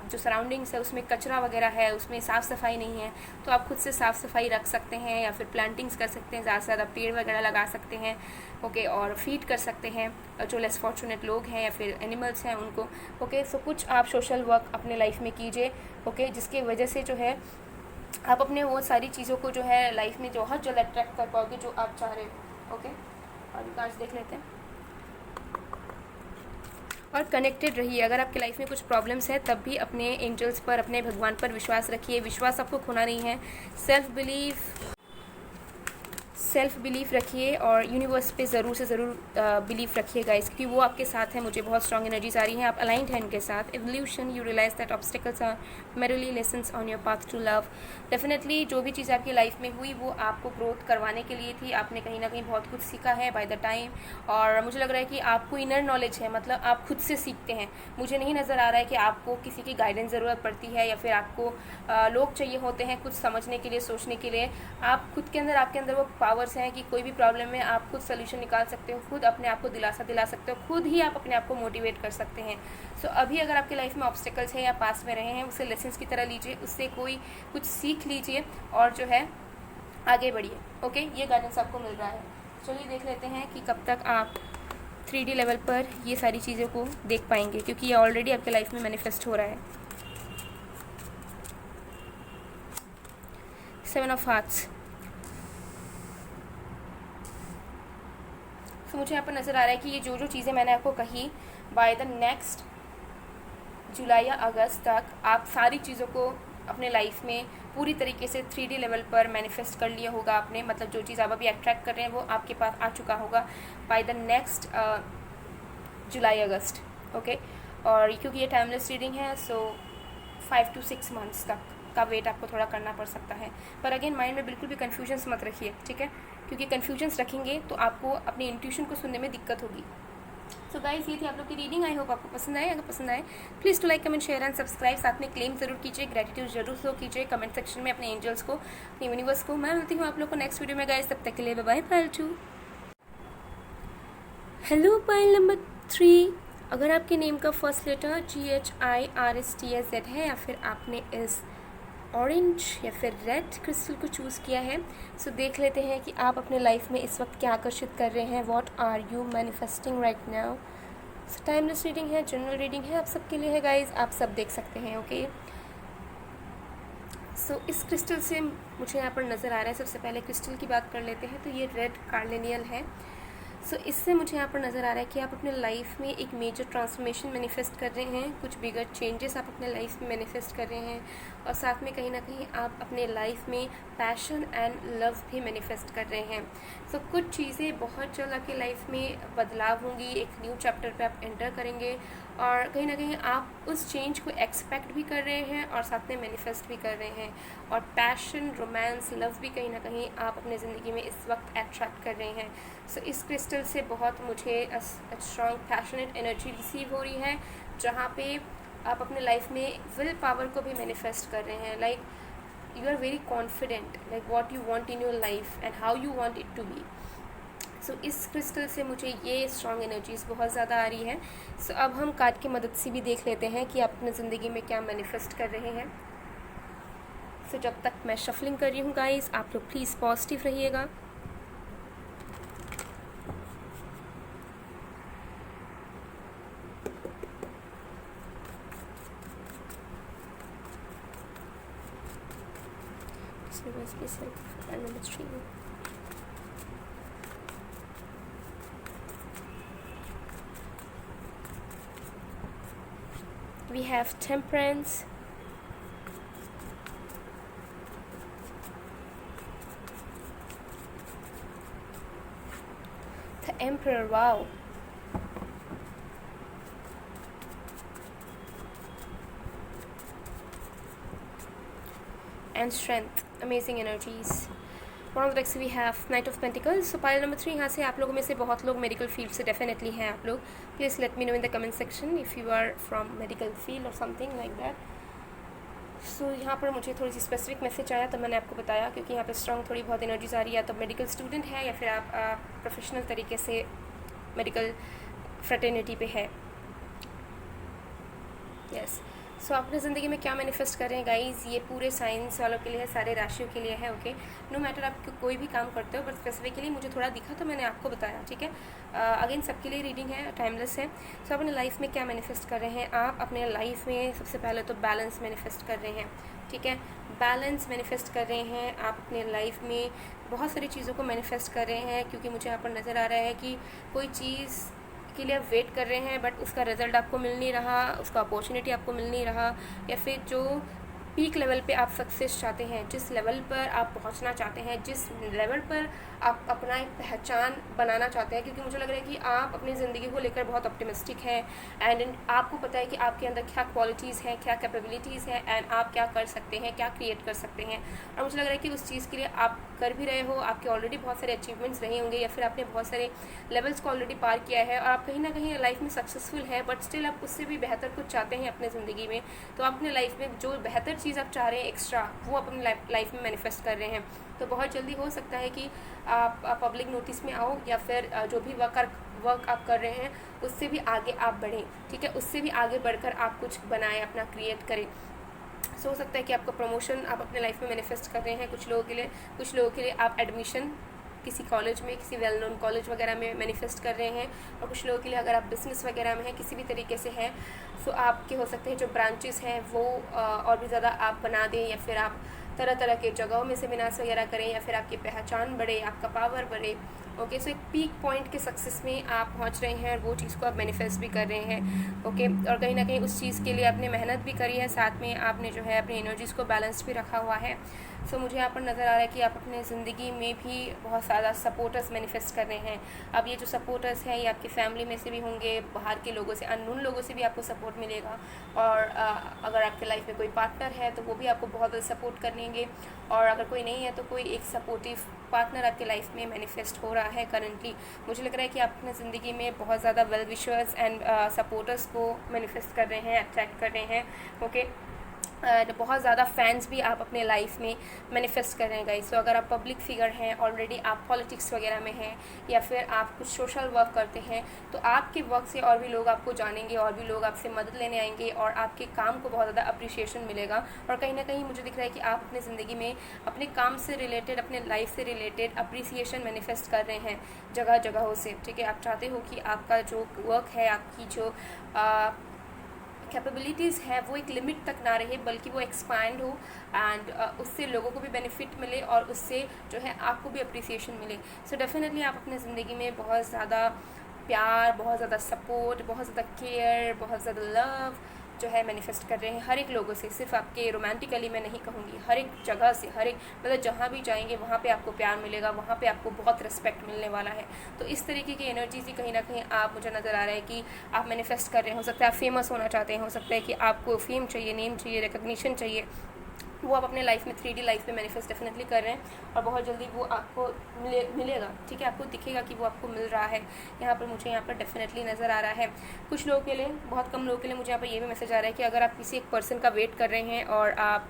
जो सराउंडिंग्स है उसमें कचरा वगैरह है, उसमें साफ़ सफाई नहीं है, तो आप खुद से साफ़ सफाई रख सकते हैं, या फिर प्लांटिंग्स कर सकते हैं, ज़्यादा से ज़्यादा पेड़ वगैरह लगा सकते हैं, ओके, और फीड कर सकते हैं जो लेस फॉर्चुनेट लोग हैं या फिर एनिमल्स हैं उनको, ओके। सो कुछ आप सोशल वर्क अपने लाइफ में कीजिए, ओके, जिसकी वजह से जो है आप अपने वो सारी चीज़ों को जो है लाइफ में बहुत जल्द अट्रैक्ट कर पाओगे जो आप चाह रहे हो, ओके। और कार्ड्स देख लेते हैं। और कनेक्टेड रहिए। अगर आपकी लाइफ में कुछ प्रॉब्लम्स है तब भी अपने एंजल्स पर, अपने भगवान पर विश्वास रखिए। विश्वास आपको खोना नहीं है। सेल्फ बिलीफ रखिए और यूनिवर्स पे ज़रूर से ज़रूर बिलीफ रखिए गाइस, क्योंकि वो आपके साथ है। मुझे बहुत स्ट्रॉन्ग एनर्जीज आ रही हैं, आप अलाइंड हैं इनके साथ। Evolution, you realize that obstacles are merely lessons on your path to love. Definitely जो भी चीज़ आपकी लाइफ में हुई वो आपको ग्रोथ करवाने के लिए थी। आपने कहीं ना कहीं बहुत कुछ सीखा है बाय द टाइम, और मुझे लग रहा है कि आपको इनर नॉलेज है, मतलब आप खुद से सीखते हैं। मुझे नहीं नज़र आ रहा है कि आपको किसी की गाइडेंस ज़रूरत पड़ती है या फिर आपको लोग चाहिए होते हैं कुछ समझने के लिए, सोचने के लिए। आप खुद के अंदर, आपके अंदर वो पावर्स हैं कि कोई भी प्रॉब्लम में आप खुद सोल्यूशन निकाल सकते हो, खुद अपने आप को दिलासा दिला सकते हो, खुद ही आप अपने आप को मोटिवेट कर सकते हैं। सो अभी अगर आपकी लाइफ में ऑब्स्टिकल्स है या पास में रहे हैं, उसे लेसन्स की तरह लीजिए, उससे कोई कुछ सीख लीजिए और जो है आगे बढ़िए। ओके, ये गाइडेंस आपको मिल रहा है। चलिए देख लेते हैं कि कब तक आप 3D लेवल पर ये सारी चीज़ों को देख पाएंगे, क्योंकि ये ऑलरेडी आपके लाइफ में मैनिफेस्ट हो रहा है। 7 ऑफ हार्ट्स। तो मुझे यहाँ पर नज़र आ रहा है कि ये जो जो चीज़ें मैंने आपको कही, बाय द नेक्स्ट जुलाई या अगस्त तक आप सारी चीज़ों को अपने लाइफ में पूरी तरीके से 3D लेवल पर मैनिफेस्ट कर लिया होगा आपने। मतलब जो चीज़ आप अभी अट्रैक्ट कर रहे हैं वो आपके पास आ चुका होगा by the next July August. Okay, और क्योंकि ये टाइमलेस रीडिंग है, सो 5 to 6 मंथ्स तक का वेट आपको थोड़ा करना पड़ सकता है। पर अगेन माइंड में बिल्कुल भी कन्फ्यूजन्स मत रखिए, ठीक है, क्योंकि कन्फ्यूजन्स रखेंगे तो आपको अपनी इंट्यूशन को सुनने में दिक्कत होगी। सो गाइस, ये थी आप लोग की रीडिंग। आई होप आपको पसंद आए। अगर पसंद आए please to like, comment, share and subscribe. साथ में क्लेम जरूर कीजिए, ग्रेटिट्यूड जरूर शो कीजिए कमेंट सेक्शन में अपने एंजल्स को, अपनी यूनिवर्स को। मैं मिलती हूँ आप लोग को नेक्स्ट वीडियो में गाइस, तब तक के लिए बाय बाय, पायल 2। हेलो पायल नंबर 3, अगर आपके नेम का फर्स्ट लेटर GHIRSTZ है या फिर आपने इस ऑरेंज या फिर रेड क्रिस्टल को चूज़ किया है, सो देख लेते हैं कि आप अपने लाइफ में इस वक्त क्या आकर्षित कर रहे हैं। What are you manifesting right now. So timeless reading है, जनरल रीडिंग है, आप सबके लिए है गाइज, आप सब देख सकते हैं। ओके, सो इस क्रिस्टल से मुझे यहाँ पर नज़र आ रहा है, सबसे पहले क्रिस्टल की बात कर लेते हैं तो ये रेड कार्लेनियल है। सो इससे मुझे यहाँ पर नज़र आ रहा है कि आप अपने लाइफ में एक मेजर ट्रांसफॉर्मेशन मैनिफेस्ट कर रहे हैं, कुछ बिगर चेंजेस आप अपने लाइफ में मैनिफेस्ट कर रहे हैं, और साथ में कहीं ना कहीं आप अपने लाइफ में पैशन एंड लव भी मैनिफेस्ट कर रहे हैं। सो कुछ चीज़ें बहुत जल्द आपकी लाइफ में बदलाव होंगी, एक न्यू चैप्टर पे आप एंटर करेंगे, और कहीं ना कहीं आप उस चेंज को एक्सपेक्ट भी कर रहे हैं और साथ में मैनिफेस्ट भी कर रहे हैं। और पैशन, रोमांस, लव भी कहीं ना कहीं आप अपने ज़िंदगी में इस वक्त अट्रैक्ट कर रहे हैं। सो इस क्रिस्टल से बहुत मुझे स्ट्रॉन्ग पैशनेट एनर्जी रिसीव हो रही है, जहाँ पे आप अपने लाइफ में विल पावर को भी मैनिफेस्ट कर रहे हैं। Like you are very confident, like what you want in your life and how you want it to be. So इस क्रिस्टल से मुझे ये स्ट्रॉन्ग एनर्जीज़ बहुत ज़्यादा आ रही है। सो अब हम कार्ड की मदद से भी देख लेते हैं कि आप अपनी ज़िंदगी में क्या मैनिफेस्ट कर रहे हैं। सो जब तक मैं शफलिंग कर रही हूँ गाइस, आप लोग प्लीज़ पॉजिटिव रहिएगा। Number 3. We have Temperance, the Emperor, wow, and Strength, amazing energies. One of the decks we have Knight of Pentacles. So pile number 3, यहाँ से आप लोगों में से बहुत लोग मेडिकल फील्ड से डेफिनेटली हैं आप लोग। Please let me know in the comment section if you are from medical field और समथिंग लाइक दैट। सो यहाँ पर मुझे थोड़ी सी स्पेसिफिक मैसेज आया तो मैंने आपको बताया, क्योंकि यहाँ पे स्ट्रॉन्ग थोड़ी बहुत एनर्जीज आ रही है। तो मेडिकल स्टूडेंट है या फिर आप प्रोफेशनल तरीके से मेडिकल फ्रेटर्निटी पे है। यस, सो आप अपनी ज़िंदगी में क्या मैनिफेस्ट कर रहे हैं गाइज, ये पूरे साइंस वालों के लिए है, सारे राशियों के लिए है। ओके, नो मैटर आप कोई भी काम करते हो, बट स्पेसिफिकली मुझे थोड़ा दिखा तो मैंने आपको बताया, ठीक है। अगेन सबके लिए रीडिंग है, टाइमलेस है। सो अपने लाइफ में क्या मैनिफेस्ट कर रहे हैं आप अपने लाइफ में, सबसे पहले तो बैलेंस मैनिफेस्ट कर रहे हैं, ठीक है। बैलेंस मैनिफेस्ट कर रहे हैं आप अपने लाइफ में, बहुत सारी चीज़ों को मैनिफेस्ट कर रहे हैं, क्योंकि मुझे यहाँ पर नज़र आ रहा है कि कोई चीज़ के लिए आप वेट कर रहे हैं बट उसका रिज़ल्ट आपको मिल नहीं रहा, उसका अपॉर्चुनिटी आपको मिल नहीं रहा, या फिर जो पीक लेवल पे आप सक्सेस चाहते हैं, जिस लेवल पर आप पहुंचना चाहते हैं, जिस लेवल पर आप अपना एक पहचान बनाना चाहते हैं, क्योंकि मुझे लग रहा है कि आप अपनी ज़िंदगी को लेकर बहुत ऑप्टिमिस्टिक हैं एंड आपको पता है कि आपके अंदर क्या क्वालिटीज़ हैं, क्या कैपेबिलिटीज़ हैं एंड आप क्या कर सकते हैं, क्या क्रिएट कर सकते हैं। और मुझे लग रहा है कि उस चीज़ के लिए आप कर भी रहे हो, आपके ऑलरेडी बहुत सारे अचीवमेंट्स रहे होंगे या फिर आपने बहुत सारे लेवल्स को ऑलरेडी पार किया है और आप कहीं ना कहीं लाइफ में सक्सेसफुल है, बट स्टिल आप उससे भी बेहतर कुछ चाहते हैं अपने ज़िंदगी में। तो आप अपने लाइफ में जो बेहतर चीज़ आप चाह रहे हैं एक्स्ट्रा, वो अपनी लाइफ में मैनिफेस्ट कर रहे हैं। तो बहुत जल्दी हो सकता है कि आप पब्लिक नोटिस में आओ, या फिर जो भी वर्क आप कर रहे हैं उससे भी आगे आप बढ़ें, ठीक है, उससे भी आगे बढ़कर आप कुछ बनाएं, अपना क्रिएट करें। सो हो सकता है कि आपका प्रमोशन आप अपने लाइफ में मैनिफेस्ट कर रहे हैं कुछ लोगों के लिए आप एडमिशन किसी कॉलेज में, किसी वेल नोन कॉलेज वगैरह में मैनिफेस्ट कर रहे हैं, और कुछ लोगों के लिए अगर आप बिज़नेस वगैरह में हैं किसी भी तरीके से हैं, सो आपके हो सकते हैं जो ब्रांचेस हैं वो और भी ज़्यादा आप बना दें, या फिर आप तरह तरह के जगहों में सेमिनार्स वगैरह करें, या फिर आपकी पहचान बढ़े, आपका पावर बढ़े। ओके, सो एक पीक पॉइंट के सक्सेस में आप पहुंच रहे हैं और वो चीज़ को आप मैनिफेस्ट भी कर रहे हैं। ओके, और कहीं ना कहीं उस चीज़ के लिए आपने मेहनत भी करी है, साथ में आपने जो है अपनी एनर्जीज़ को बैलेंस भी रखा हुआ है। सो मुझे यहाँ पर नज़र आ रहा है कि आप अपने ज़िंदगी में भी बहुत ज़्यादा सपोर्टर्स मैनिफेस्ट कर रहे हैं। अब ये जो सपोर्टर्स हैं ये आपकी फैमिली में से भी होंगे, बाहर के लोगों से, अननोन लोगों से भी आपको सपोर्ट मिलेगा, और अगर आपके लाइफ में कोई पार्टनर है तो वो भी आपको बहुत ज़्यादा सपोर्ट करेंगे, और अगर कोई नहीं है तो कोई एक सपोर्टिव पार्टनर आपके लाइफ में मैनिफेस्ट हो रहा है करंटली। मुझे लग रहा है कि आप अपने ज़िंदगी में बहुत ज़्यादा वेल विशर्स एंड सपोर्टर्स को मैनिफेस्ट कर रहे हैं, अट्रैक्ट कर रहे हैं। ओके, बहुत ज़्यादा फैंस भी आप अपने लाइफ में मैनिफेस्ट कर रहे हैं गाइस। तो अगर आप पब्लिक फिगर हैं, ऑलरेडी आप पॉलिटिक्स वगैरह में हैं, या फिर आप कुछ सोशल वर्क करते हैं, तो आपके वर्क से और भी लोग आपको जानेंगे, और भी लोग आपसे मदद लेने आएंगे, और आपके काम को बहुत ज़्यादा अप्रिशिएशन मिलेगा। और कहीं ना कहीं मुझे दिख रहा है कि आप अपने ज़िंदगी में अपने काम से रिलेटेड, अपने लाइफ से रिलेटेड अप्रिसिएशन मैनिफेस्ट कर रहे हैं जगह जगहों से। ठीक है, आप चाहते हो कि आपका जो वर्क है, आपकी जो कैपेबिलिटीज़ है वो एक लिमिट तक ना रहे, बल्कि वो एक्सपैंड हो, एंड उससे लोगों को भी बेनिफिट मिले, और उससे जो है आपको भी अप्रिसिएशन मिले। सो डेफिनेटली आप अपने ज़िंदगी में बहुत ज़्यादा प्यार, बहुत ज़्यादा सपोर्ट, बहुत ज़्यादा केयर, बहुत ज़्यादा लव जो है मैनिफेस्ट कर रहे हैं हर एक लोगों से। सिर्फ आपके रोमांटिकली मैं नहीं कहूँगी, हर एक जगह से, हर एक मतलब जहाँ भी जाएंगे वहाँ पे आपको प्यार मिलेगा, वहाँ पे आपको बहुत रिस्पेक्ट मिलने वाला है। तो इस तरीके की एनर्जी से कहीं ना कहीं आप, मुझे नज़र आ रहा है कि आप मैनिफेस्ट कर रहे हैं। हो सकता है आप फेमस होना चाहते हैं, हो सकता है कि आपको फेम चाहिए, नेम चाहिए, रिकग्निशन चाहिए, वो आप अपने लाइफ में 3D लाइफ में मैनिफेस्ट डेफिनेटली कर रहे हैं, और बहुत जल्दी वो आपको मिलेगा। ठीक है, आपको दिखेगा कि वो आपको मिल रहा है। यहाँ पर मुझे यहाँ पर डेफिनेटली नज़र आ रहा है। कुछ लोगों के लिए, बहुत कम लोगों के लिए मुझे यहाँ पर ये भी मैसेज आ रहा है कि अगर आप किसी एक पर्सन का वेट कर रहे हैं और आप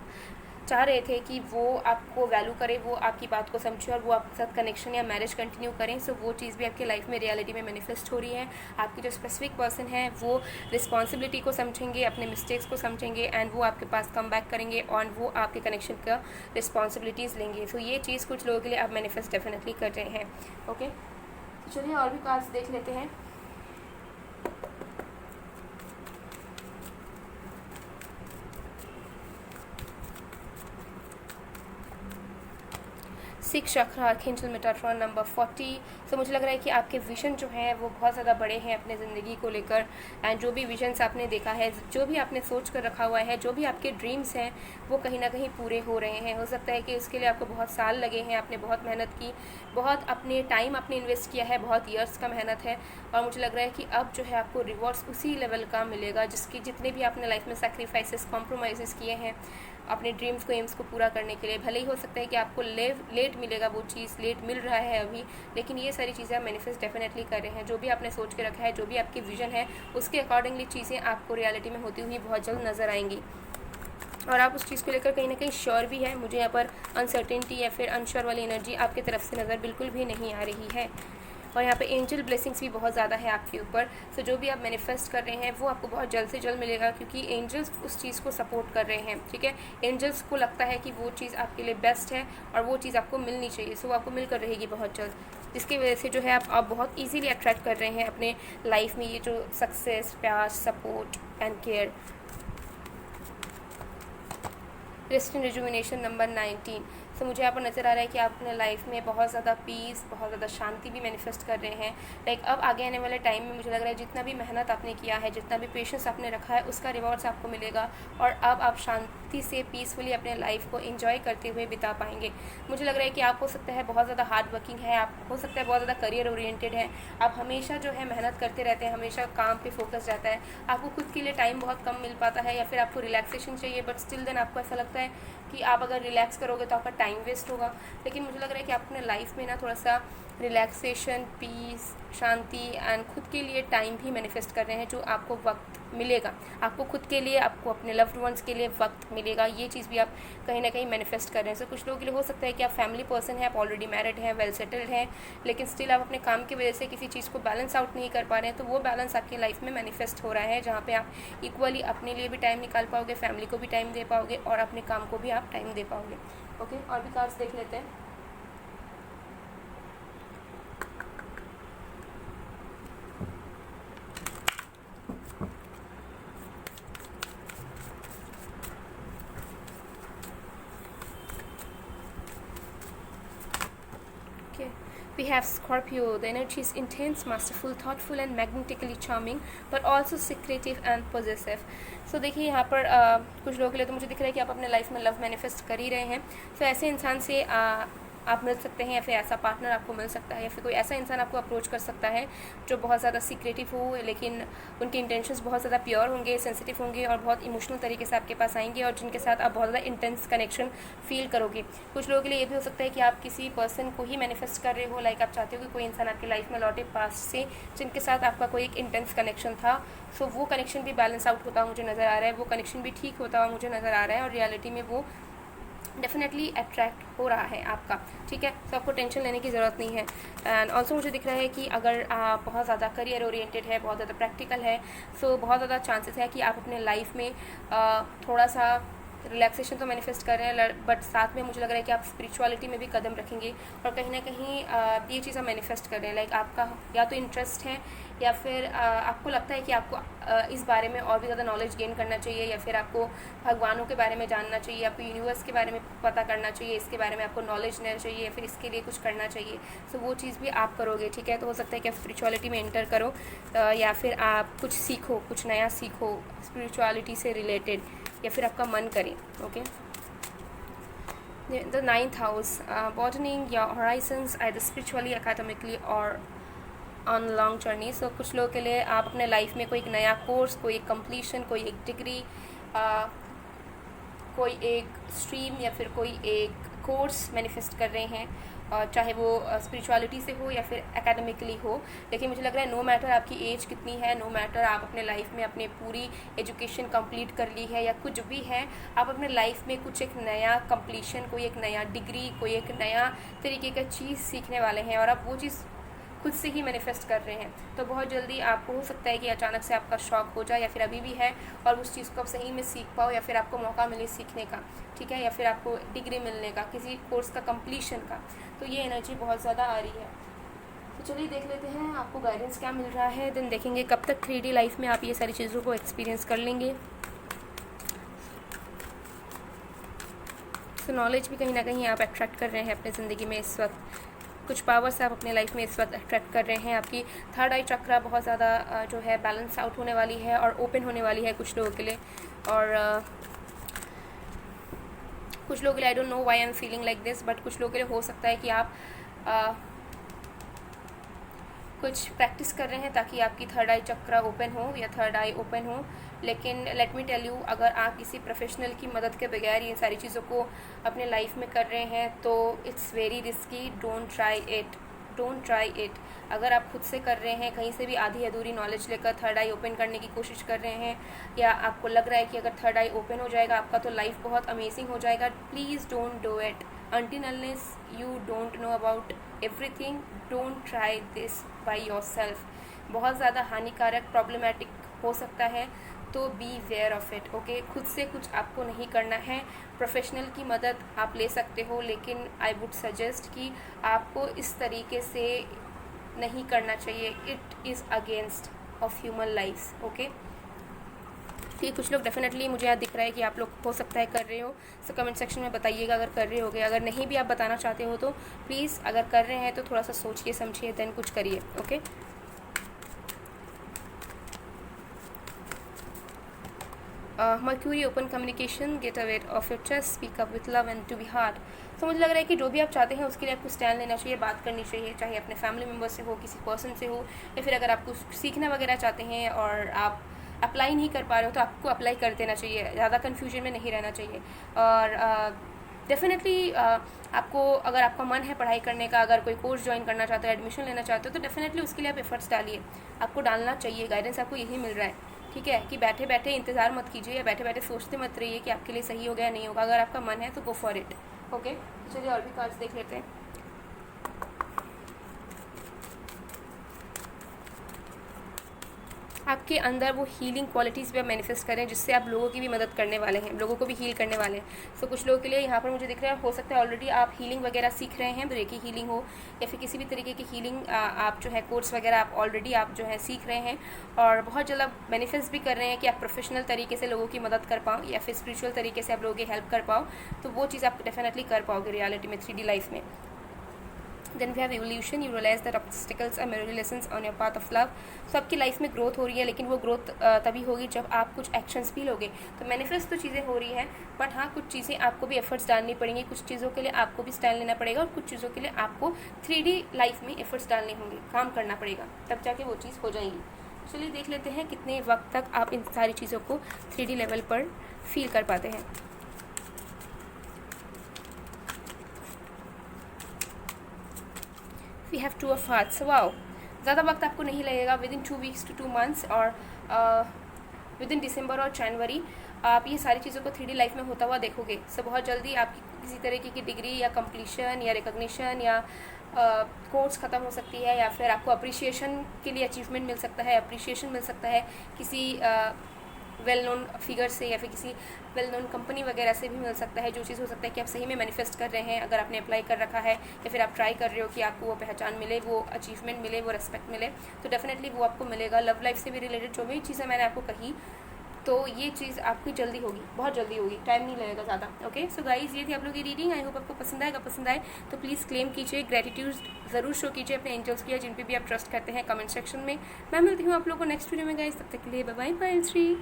चाह रहे थे कि वो आपको वैल्यू करे, वो आपकी बात को समझे, और वो आपके साथ कनेक्शन या मैरिज कंटिन्यू करें, सो वो चीज़ भी आपकी लाइफ में रियलिटी में मैनिफेस्ट हो रही है। आपकी जो स्पेसिफिक पर्सन है वो रिस्पॉन्सिबिलिटी को समझेंगे, अपने मिस्टेक्स को समझेंगे, एंड वो आपके पास कम बैक करेंगे, और वो आपके कनेक्शन का रिस्पॉन्सिबिलिटीज़ लेंगे। सो ये चीज़ कुछ लोगों के लिए आप मैनिफेस्ट डेफिनेटली कर रहे हैं। ओके, तो चलिए और भी कार्ड्स देख लेते हैं। सिक्स चक्र, आर्कएंजल मेटाट्रॉन नंबर 40। तो मुझे लग रहा है कि आपके विजन जो हैं वो बहुत ज़्यादा बड़े हैं अपने ज़िंदगी को लेकर, एंड जो भी विजन्स आपने देखा है, जो भी आपने सोच कर रखा हुआ है, जो भी आपके ड्रीम्स हैं वो कहीं ना कहीं पूरे हो रहे हैं। हो सकता है कि उसके लिए आपको बहुत साल लगे हैं, आपने बहुत मेहनत की, बहुत अपने टाइम आपने इन्वेस्ट किया है, बहुत ईयर्स का मेहनत है, और मुझे लग रहा है कि अब जो है आपको रिवॉर्ड्स उसी लेवल का मिलेगा जिसकी जितने भी आपने लाइफ में सैक्रिफाइसेस, कॉम्प्रोमाइज़ किए हैं अपने ड्रीम्स को, एम्स को पूरा करने के लिए। भले ही हो सकता है कि आपको लेट मिलेगा, वो चीज़ लेट मिल रहा है अभी, लेकिन ये सारी चीज़ें आप मैनिफेस्ट डेफिनेटली कर रहे हैं। जो भी आपने सोच के रखा है, जो भी आपकी विजन है, उसके अकॉर्डिंगली चीज़ें आपको रियलिटी में होती हुई बहुत जल्द नज़र आएंगी, और आप उस चीज़ को लेकर कहीं ना कहीं श्योर भी है। मुझे यहाँ पर अनसर्टेनिटी या फिर अनश्योर वाली एनर्जी आपकी तरफ से नज़र बिल्कुल भी नहीं आ रही है। और यहाँ पे एंजल ब्लेसिंग्स भी बहुत ज़्यादा है आपके ऊपर। सो जो भी आप मैनिफेस्ट कर रहे हैं वो आपको बहुत जल्द से जल्द मिलेगा, क्योंकि एंजल्स उस चीज़ को सपोर्ट कर रहे हैं। ठीक है, एंजल्स को लगता है कि वो चीज़ आपके लिए बेस्ट है और वो चीज़ आपको मिलनी चाहिए, सो वो आपको मिलकर रहेगी बहुत जल्द, जिसकी वजह से जो है आप बहुत ईजीली अट्रैक्ट कर रहे हैं अपने लाइफ में ये जो सक्सेस, प्यार, support and care. Rest and rejuvenation number 19। तो मुझे यहाँ पर नज़र आ रहा है कि आप अपने लाइफ में बहुत ज़्यादा पीस, बहुत ज़्यादा शांति भी मैनिफेस्ट कर रहे हैं। लाइक अब आगे आने वाले टाइम में मुझे लग रहा है जितना भी मेहनत आपने किया है, जितना भी पेशेंस आपने रखा है, उसका रिवॉर्ड्स आपको मिलेगा, और अब आप शांति से पीसफुली अपने लाइफ को एंजॉय करते हुए बिता पाएंगे। मुझे लग रहा है कि आप हो सकता है बहुत ज़्यादा हार्ड वर्किंग है, आप हो सकता है बहुत ज़्यादा करियर ओरिएंटेड है, आप हमेशा जो है मेहनत करते रहते हैं, हमेशा काम पे फोकस रहता है, आपको खुद के लिए टाइम बहुत कम मिल पाता है, या फिर आपको रिलैक्सेशन चाहिए, बट स्टिल देन आपको ऐसा लगता है कि आप अगर रिलैक्स करोगे तो आपका टाइम वेस्ट होगा। लेकिन मुझे लग रहा है कि आप अपने लाइफ में ना थोड़ा सा रिलैक्सेशन, पीस शांति एंड खुद के लिए टाइम भी मैनिफेस्ट कर रहे हैं, जो आपको वक्त मिलेगा, आपको खुद के लिए, आपको अपने लव्ड वंस के लिए वक्त मिलेगा, ये चीज़ भी आप कहीं ना कहीं मैनिफेस्ट कर रहे हैं। सो कुछ लोगों के लिए हो सकता है कि आप फैमिली पर्सन हैं, आप ऑलरेडी मैरिड हैं, वेल सेटल्ड हैं, लेकिन स्टिल आप अपने काम की वजह से किसी चीज़ को बैलेंस आउट नहीं कर पा रहे हैं, तो वो बैलेंस आपकी लाइफ में मैनिफेस्ट हो रहा है, जहाँ पे आप इक्वली अपने लिए भी टाइम निकाल पाओगे, फैमिली को भी टाइम दे पाओगे और अपने काम को भी आप टाइम दे पाओगे। ओके, और भी कार्ड्स देख लेते हैं। We have Scorpio. The energy is intense, masterful, thoughtful and magnetically charming, but also secretive and possessive. So देखिए यहाँ पर कुछ लोगों के लिए तो मुझे दिख रहा है कि आप अपने लाइफ में लव मैनिफेस्ट कर ही रहे हैं। तो ऐसे इंसान से आप मिल सकते हैं, या फिर ऐसा पार्टनर आपको मिल सकता है, या फिर कोई ऐसा इंसान आपको अप्रोच कर सकता है जो बहुत ज़्यादा सीक्रेटिव हो, लेकिन उनके इंटेंशंस बहुत ज़्यादा प्योर होंगे, सेंसिटिव होंगे और बहुत इमोशनल तरीके से आपके पास आएंगे, और जिनके साथ आप बहुत ज़्यादा इंटेंस कनेक्शन फील करोगे। कुछ लोगों के लिए ये भी हो सकता है कि आप किसी पर्सन को ही मैनिफेस्ट कर रहे हो, लाइक आप चाहते हो कि कोई इंसान आपकी लाइफ में लौटे पास्ट से, जिनके साथ आपका कोई एक इंटेंस कनेक्शन था। सो वो कनेक्शन भी बैलेंस आउट होता हुआ मुझे नज़र आ रहा है, वो कनेक्शन भी ठीक होता हुआ मुझे नज़र आ रहा है, और रियलिटी में वो डेफिनेटली अट्रैक्ट हो रहा है आपका, ठीक है। तो आपको टेंशन लेने की ज़रूरत नहीं है। एंड ऑल्सो मुझे दिख रहा है कि अगर आप बहुत ज़्यादा करियर ओरिएंटेड है, बहुत ज़्यादा प्रैक्टिकल है, सो बहुत ज़्यादा चांसेस है कि आप अपने लाइफ में थोड़ा सा रिलैक्सेशन तो मैनिफेस्ट कर रहे हैं, बट साथ में मुझे लग रहा है कि आप स्पिरिचुअलिटी में भी कदम रखेंगे, और कहीं ना कहीं ये चीज़ आप मैनिफेस्ट कर रहे हैं, लाइक आपका या तो इंटरेस्ट है, या फिर आपको लगता है कि आपको इस बारे में और भी ज़्यादा नॉलेज गेन करना चाहिए, या फिर आपको भगवानों के बारे में जानना चाहिए, आपको यूनिवर्स के बारे में पता करना चाहिए, इसके बारे में आपको नॉलेज लेना चाहिए, या फिर इसके लिए कुछ करना चाहिए। सो वो चीज़ भी आप करोगे, ठीक है। तो हो सकता है कि आप स्पिरिचुअलिटी में एंटर करो, या फिर आप कुछ सीखो, कुछ नया सीखो स्पिरिचुअलिटी से रिलेटेड, या फिर आपका मन करे। Okay, the 9th house, broadening your horizons either spiritually, academically और ऑन लॉन्ग जर्नी। सो कुछ लोगों के लिए आप अपने लाइफ में कोई एक नया कोर्स, कोई एक कंप्लीशन, कोई एक डिग्री, कोई एक स्ट्रीम या फिर कोई एक कोर्स मैनिफेस्ट कर रहे हैं, और चाहे वो स्पिरिचुअलिटी से हो या फिर एकेडमिकली हो। लेकिन मुझे लग रहा है नो मैटर आपकी एज कितनी है, नो मैटर आप अपने लाइफ में अपनी पूरी एजुकेशन कंप्लीट कर ली है या कुछ भी है, आप अपने लाइफ में कुछ एक नया कंप्लीशन, कोई एक नया डिग्री, कोई एक नया तरीके का चीज़ सीखने वाले हैं, और आप वो चीज़ खुद से ही मैनिफेस्ट कर रहे हैं। तो बहुत जल्दी आपको हो सकता है कि अचानक से आपका शौक हो जाए, या फिर अभी भी है और उस चीज़ को आप सही में सीख पाओ, या फिर आपको मौका मिले सीखने का, ठीक है, या फिर आपको डिग्री मिलने का, किसी कोर्स का कंप्लीशन का। तो ये एनर्जी बहुत ज़्यादा आ रही है। तो चलिए देख लेते हैं आपको गाइडेंस क्या मिल रहा है, देन देखेंगे कब तक 3D लाइफ में आप ये सारी चीज़ों को एक्सपीरियंस कर लेंगे। तो नॉलेज भी कहीं ना कहीं आप अट्रैक्ट कर रहे हैं अपने ज़िंदगी में इस वक्त, कुछ पावर्स आप अपने लाइफ में इस वक्त अट्रैक्ट कर रहे हैं। आपकी थर्ड आई चक्रा बहुत ज़्यादा जो है बैलेंस आउट होने वाली है और ओपन होने वाली है कुछ लोगों के लिए, और कुछ लोगों के लिए I don't know why I am feeling like this, but कुछ लोगों के लिए हो सकता है कि आप कुछ प्रैक्टिस कर रहे हैं ताकि आपकी थर्ड आई चक्रा ओपन हो या थर्ड आई ओपन हो। लेकिन लेट मी टेल यू, अगर आप किसी प्रोफेशनल की मदद के बगैर ये सारी चीज़ों को अपने लाइफ में कर रहे हैं तो it's very risky, don't try it. अगर आप खुद से कर रहे हैं, कहीं से भी आधी अधूरी नॉलेज लेकर थर्ड आई ओपन करने की कोशिश कर रहे हैं, या आपको लग रहा है कि अगर थर्ड आई ओपन हो जाएगा आपका तो लाइफ बहुत अमेजिंग हो जाएगा, please don't do it until unless you don't know about everything, don't try this by yourself। बहुत ज़्यादा हानिकारक, प्रॉब्लमेटिक हो सकता है, तो be aware of it. Okay, खुद से कुछ आपको नहीं करना है, प्रोफेशनल की मदद आप ले सकते हो, लेकिन आई वुड सजेस्ट कि आपको इस तरीके से नहीं करना चाहिए, it is against of human lifes. Okay, ठीक, कुछ लोग डेफिनेटली मुझे यहाँ दिख रहा है कि आप लोग हो सकता है कर रहे हो, सो कमेंट सेक्शन में बताइएगा अगर कर रहे होगे। अगर नहीं भी आप बताना चाहते हो तो प्लीज़, अगर कर रहे हैं तो थोड़ा सा सोचिए समझिए देन कुछ करिए। Okay, mercury open communication, get aware of your chest, speak up with love and to be hard. तो मुझे लग रहा है कि जो भी आप चाहते हैं उसके लिए आपको स्टैंड लेना चाहिए, बात करनी चाहिए, चाहे अपने फैमिली मेम्बर से हो, किसी पर्सन से हो, या फिर अगर आप कुछ सीखना वगैरह चाहते हैं और आप अप्लाई नहीं कर पा रहे हो तो आपको अप्लाई कर देना चाहिए, ज़्यादा कन्फ्यूजन में नहीं रहना चाहिए। और डेफिनेटली आपको अगर आपका मन है पढ़ाई करने का, अगर कोई कोर्स ज्वाइन करना चाहते हो, एडमिशन लेना चाहते हो, तो डेफिनेटली उसके लिए आप एफर्ट्स डालिए, आपको डालना चाहिए। गाइडेंस आपको यही मिल रहा है, ठीक है, कि बैठे बैठे इंतज़ार मत कीजिए या बैठे बैठे सोचते मत रहिए कि आपके लिए सही होगा या नहीं होगा। अगर आपका मन है तो गो फॉर इट। ओके, चलिए और भी कार्ड्स देख लेते हैं। आपके अंदर वो हीलिंग क्वालिटीज़ भी आप मैनिफेस्ट करें, जिससे आप लोगों की भी मदद करने वाले हैं, लोगों को भी हील करने वाले हैं। सो कुछ लोगों के लिए यहाँ पर मुझे दिख रहा है, हो सकता है ऑलरेडी आप हीलिंग वगैरह सीख रहे हैं, रेकी हीलिंग हो या फिर किसी भी तरीके की हीलिंग आप जो है कोर्स वगैरह आप ऑलरेडी आप जो है सीख रहे हैं, और बहुत जल्द आप मैनिफेस्ट भी कर रहे हैं कि आप प्रोफेशनल तरीके से लोगों की मदद कर पाओ या फिर स्पिरिचुअल तरीके से आप लोगों की हेल्प कर पाओ। तो वो चीज़ आप डेफिनेटली कर पाओगे रियलिटी में, 3D लाइफ में। Then we have evolution. You realize that obstacles are merely lessons on your path of love. So आपकी लाइफ में ग्रोथ हो रही है, लेकिन वो ग्रोथ तभी होगी जब आप कुछ एक्शंस भी लोगे। तो मैनिफेस्ट तो चीज़ें हो रही हैं, बट हाँ कुछ चीज़ें आपको भी एफर्ट्स डालनी पड़ेंगी, कुछ चीज़ों के लिए आपको भी स्टैंड लेना पड़ेगा, और कुछ चीज़ों के लिए आपको 3D लाइफ में एफर्ट्स डालने होंगे, काम करना पड़ेगा, तब जाके वो चीज़ हो जाएगी। चलिए देख लेते हैं कितने वक्त तक आप इन सारी चीज़ों को 3D लेवल पर फील कर पाते हैं। We have 2 of hearts. Wow, ज़्यादा वक्त आपको नहीं लगेगा, within 2 weeks to 2 months, और विद इन दिसंबर और जनवरी आप ये सारी चीज़ों को 3D लाइफ में होता हुआ देखोगे। सो बहुत जल्दी आपकी किसी तरीके की डिग्री या कंप्लीशन या रिकॉग्निशन या कोर्स ख़त्म हो सकती है, या फिर आपको अप्रिशिएशन के लिए अचीवमेंट मिल सकता है, अप्रिशिएशन मिल सकता है किसी वेल नोन फिगर से या फिर किसी वेल नोन कंपनी वगैरह से भी मिल सकता है। जो चीज़ हो सकता है कि आप सही में मैनिफेस्ट कर रहे हैं, अगर आपने अप्लाई कर रखा है या फिर आप ट्राई कर रहे हो कि आपको वो पहचान मिले, वो अचीवमेंट मिले, वो रेस्पेक्ट मिले, तो डेफिनेटली वो आपको मिलेगा। लव लाइफ से भी रिलेटेड जो भी चीज़ें मैंने आपको कही, तो ये चीज़ आपकी जल्दी होगी, बहुत जल्दी होगी, टाइम नहीं लगेगा ज़्यादा। ओके, सो गाइज ये थी आप लोग की रीडिंग। आई होप आपको पसंद आएगा। पसंद आए तो प्लीज़ क्लेम कीजिए, ग्रेटिट्यूड ज़रूर शो कीजिए अपने एंजल्स की या जिन पे भी आप ट्रस्ट करते हैं कमेंट सेक्शन में। मैं मिलती हूँ आप लोगों को नेक्स्ट वीडियो में गाइज, तब तक के लिए bye bye. 3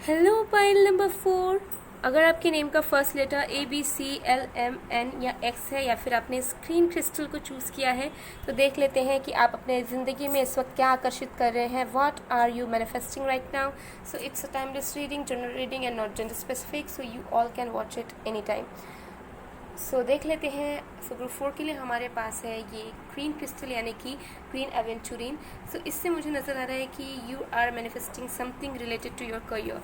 hello pile number 4, अगर आपके नेम का फर्स्ट लेटर ABCLMN या X है, या फिर आपने स्क्रीन क्रिस्टल को चूज़ किया है, तो देख लेते हैं कि आप अपने ज़िंदगी में इस वक्त क्या आकर्षित कर रहे हैं। What are you manifesting right now. So it's a timeless reading, general reading and not gender specific, so you all can watch it any time. So देख लेते हैं। सो ग्रुप 4 के लिए हमारे पास है ये ग्रीन क्रिस्टल, यानी कि ग्रीन एवेंचुरिन। सो इससे मुझे नज़र आ रहा है कि you are manifesting something related to your career.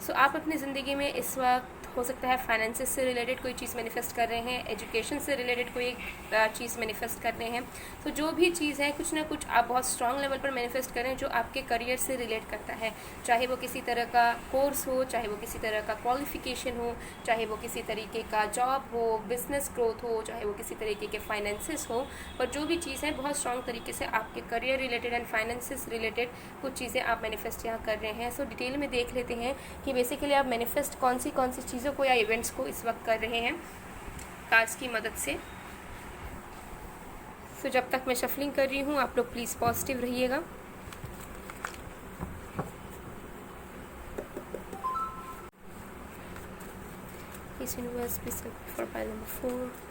So आप अपनी ज़िंदगी में इस वक्त हो सकता है फाइनेंसेस से रिलेटेड कोई चीज़ मैनिफेस्ट कर रहे हैं, एजुकेशन से रिलेटेड कोई चीज़ मैनिफेस्ट कर रहे हैं। तो जो भी चीज़ है कुछ ना कुछ आप बहुत स्ट्रॉन्ग लेवल पर मैनिफेस्ट करें जो आपके करियर से रिलेट करता है, चाहे वो किसी तरह का कोर्स हो, चाहे वो किसी तरह का क्वालिफिकेशन हो, चाहे वो किसी तरीके का जॉब हो, बिजनेस ग्रोथ हो, चाहे वो किसी तरीके के फाइनेंसेस हो। पर जो भी चीज़ है बहुत स्ट्रॉन्ग तरीके से आपके career related and finances related कुछ चीज़ें आप मैनिफेस्ट यहाँ कर रहे हैं। सो डिटेल में देख लेते हैं कि बेसिकली आप मैनिफेस्ट कौन सी चीज़ों को या इवेंट्स को इस वक्त कर रहे हैं कार्ड्स की मदद से। सो जब तक मैं शफलिंग कर रही हूँ आप लोग प्लीज़ पॉजिटिव रहिएगा। इस यूनिवर्स भी for pile number 4।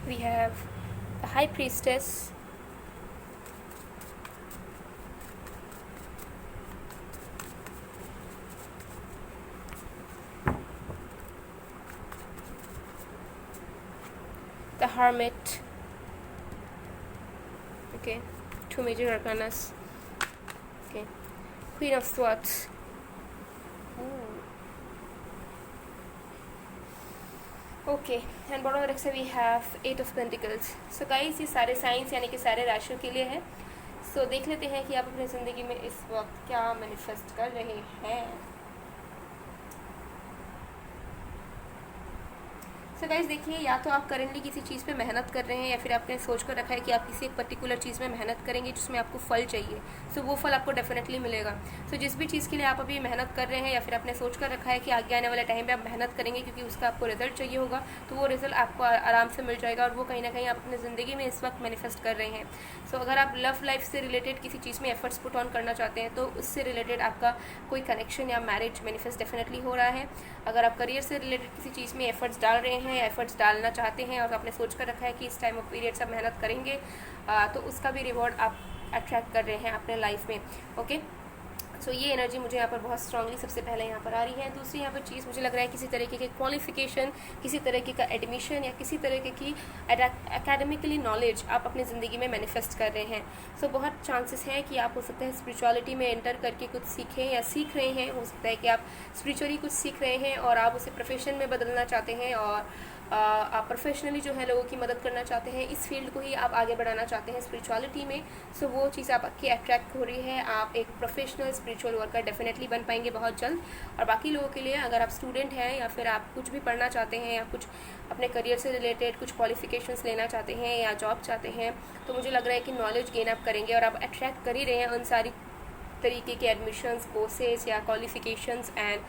We have the High Priestess, the Hermit, okay, 2 major arcanas, okay, Queen of Swords, okay, and bottom of से we have 8 of pentacles. So guys ये सारे साइंस यानी कि सारे राशियों के लिए है। सो देख लेते हैं कि आप अपनी ज़िंदगी में इस वक्त क्या मैनिफेस्ट कर रहे हैं। सो गाइस देखिए, या तो आप करेंटली किसी चीज़ पे मेहनत कर रहे हैं या फिर आपने सोच कर रखा है कि आप किसी एक पर्टिकुलर चीज़ में मेहनत करेंगे जिसमें आपको फल चाहिए। सो वो फल आपको डेफिनेटली मिलेगा। सो जिस भी चीज़ के लिए आप अभी मेहनत कर रहे हैं या फिर आपने सोच कर रखा है कि आगे आने वाले टाइम पे आप मेहनत करेंगे क्योंकि उसका आपको रिजल्ट चाहिए होगा, तो वो रिजल्ट आपको आराम से मिल जाएगा और वो कहीं ना कहीं आप अपनी ज़िंदगी में इस वक्त मैनिफेस्ट कर रहे हैं। सो सो अगर आप लव लाइफ से रिलेटेड किसी चीज़ में एफर्ट्स पुट ऑन करना चाहते हैं तो उससे रिलेटेड आपका कोई कनेक्शन या मैरिज मैनिफेस्ट डेफिनेटली हो रहा है। अगर आप करियर से रिलेटेड किसी चीज़ में एफर्ट्स डाल रहे हैं या एफर्ट्स डालना चाहते हैं और आपने सोच कर रखा है कि इस टाइम ऑफ पीरियड सब मेहनत करेंगे, तो उसका भी रिवॉर्ड आप अट्रैक्ट कर रहे हैं अपने लाइफ में। ओके, सो ये एनर्जी मुझे यहाँ पर बहुत स्ट्रांगली सबसे पहले यहाँ पर आ रही है। दूसरी यहाँ पर चीज़ मुझे लग रहा है किसी तरीके के क्वालिफिकेशन, किसी तरीके का एडमिशन या किसी तरीके की एकेडमिकली नॉलेज आप अपनी ज़िंदगी में मैनिफेस्ट कर रहे हैं। सो बहुत चांसेस हैं कि आप हो सकता है स्पिरिचुअलिटी में एंटर करके कुछ सीखें या सीख रहे हैं। हो सकता है कि आप स्पिरिचुअली कुछ सीख रहे हैं और आप उसे प्रोफेशन में बदलना चाहते हैं और आप प्रोफेशनली जो है लोगों की मदद करना चाहते हैं, इस फील्ड को ही आप आगे बढ़ाना चाहते हैं स्पिरिचुअलिटी में। सो वो चीज़ आपकी अट्रैक्ट हो रही है। आप एक प्रोफेशनल स्पिरिचुअल वर्कर डेफिनेटली बन पाएंगे बहुत जल्द। और बाकी लोगों के लिए, अगर आप स्टूडेंट हैं या फिर आप कुछ भी पढ़ना चाहते हैं या कुछ अपने करियर से रिलेटेड कुछ क्वालिफिकेशंस लेना चाहते हैं या जॉब चाहते हैं, तो मुझे लग रहा है कि नॉलेज गेन आप करेंगे और आप अट्रैक्ट कर ही रहे हैं उन सारी तरीके के एडमिशन्स, कोर्सेज या qualifications and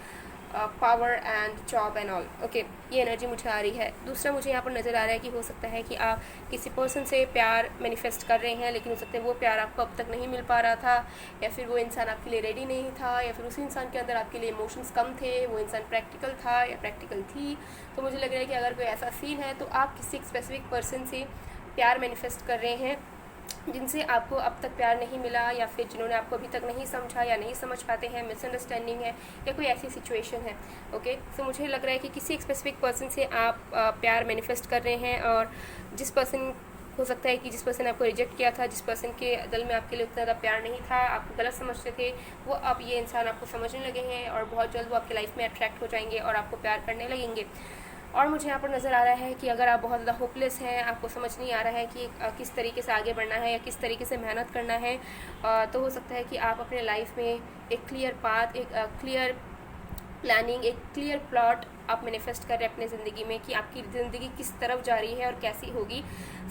power and job and all. Okay, ये एनर्जी मुझे आ रही है। दूसरा मुझे यहाँ पर नज़र आ रहा है कि हो सकता है कि आप किसी पर्सन से प्यार मैनिफेस्ट कर रहे हैं, लेकिन हो सकता है वो प्यार आपको अब तक नहीं मिल पा रहा था, या फिर वो इंसान आपके लिए रेडी नहीं था, या फिर उसी इंसान के अंदर आपके लिए इमोशंस कम थे, वो इंसान प्रैक्टिकल था या प्रैक्टिकल थी। तो मुझे लग रहा है कि अगर कोई ऐसा सीन है तो आप किसी स्पेसिफिक पर्सन से प्यार मैनिफेस्ट कर रहे हैं जिनसे आपको अब तक प्यार नहीं मिला, या फिर जिन्होंने आपको अभी तक नहीं समझा या नहीं समझ पाते हैं, मिसअंडरस्टैंडिंग है या कोई ऐसी सिचुएशन है। ओके, सो मुझे लग रहा है कि किसी एक स्पेसिफिक पर्सन से आप प्यार मैनिफेस्ट कर रहे हैं और जिस पर्सन, हो सकता है कि जिस पर्सन ने आपको रिजेक्ट किया था, जिस पर्सन के दिल में आपके लिए उतना ज़्यादा प्यार नहीं था, आपको गलत समझते थे, वो अब ये इंसान आपको समझने लगे हैं और बहुत जल्द वो आपकी लाइफ में अट्रैक्ट हो जाएंगे और आपको प्यार करने लगेंगे। और मुझे यहाँ पर नज़र आ रहा है कि अगर आप बहुत ज़्यादा होपलेस हैं, आपको समझ नहीं आ रहा है कि किस तरीके से आगे बढ़ना है या किस तरीके से मेहनत करना है, तो हो सकता है कि आप अपने लाइफ में एक क्लियर पाथ, एक क्लियर प्लानिंग, एक क्लियर प्लॉट आप मैनिफेस्ट कर रहे हैं अपने ज़िंदगी में कि आपकी ज़िंदगी किस तरफ जा रही है और कैसी होगी।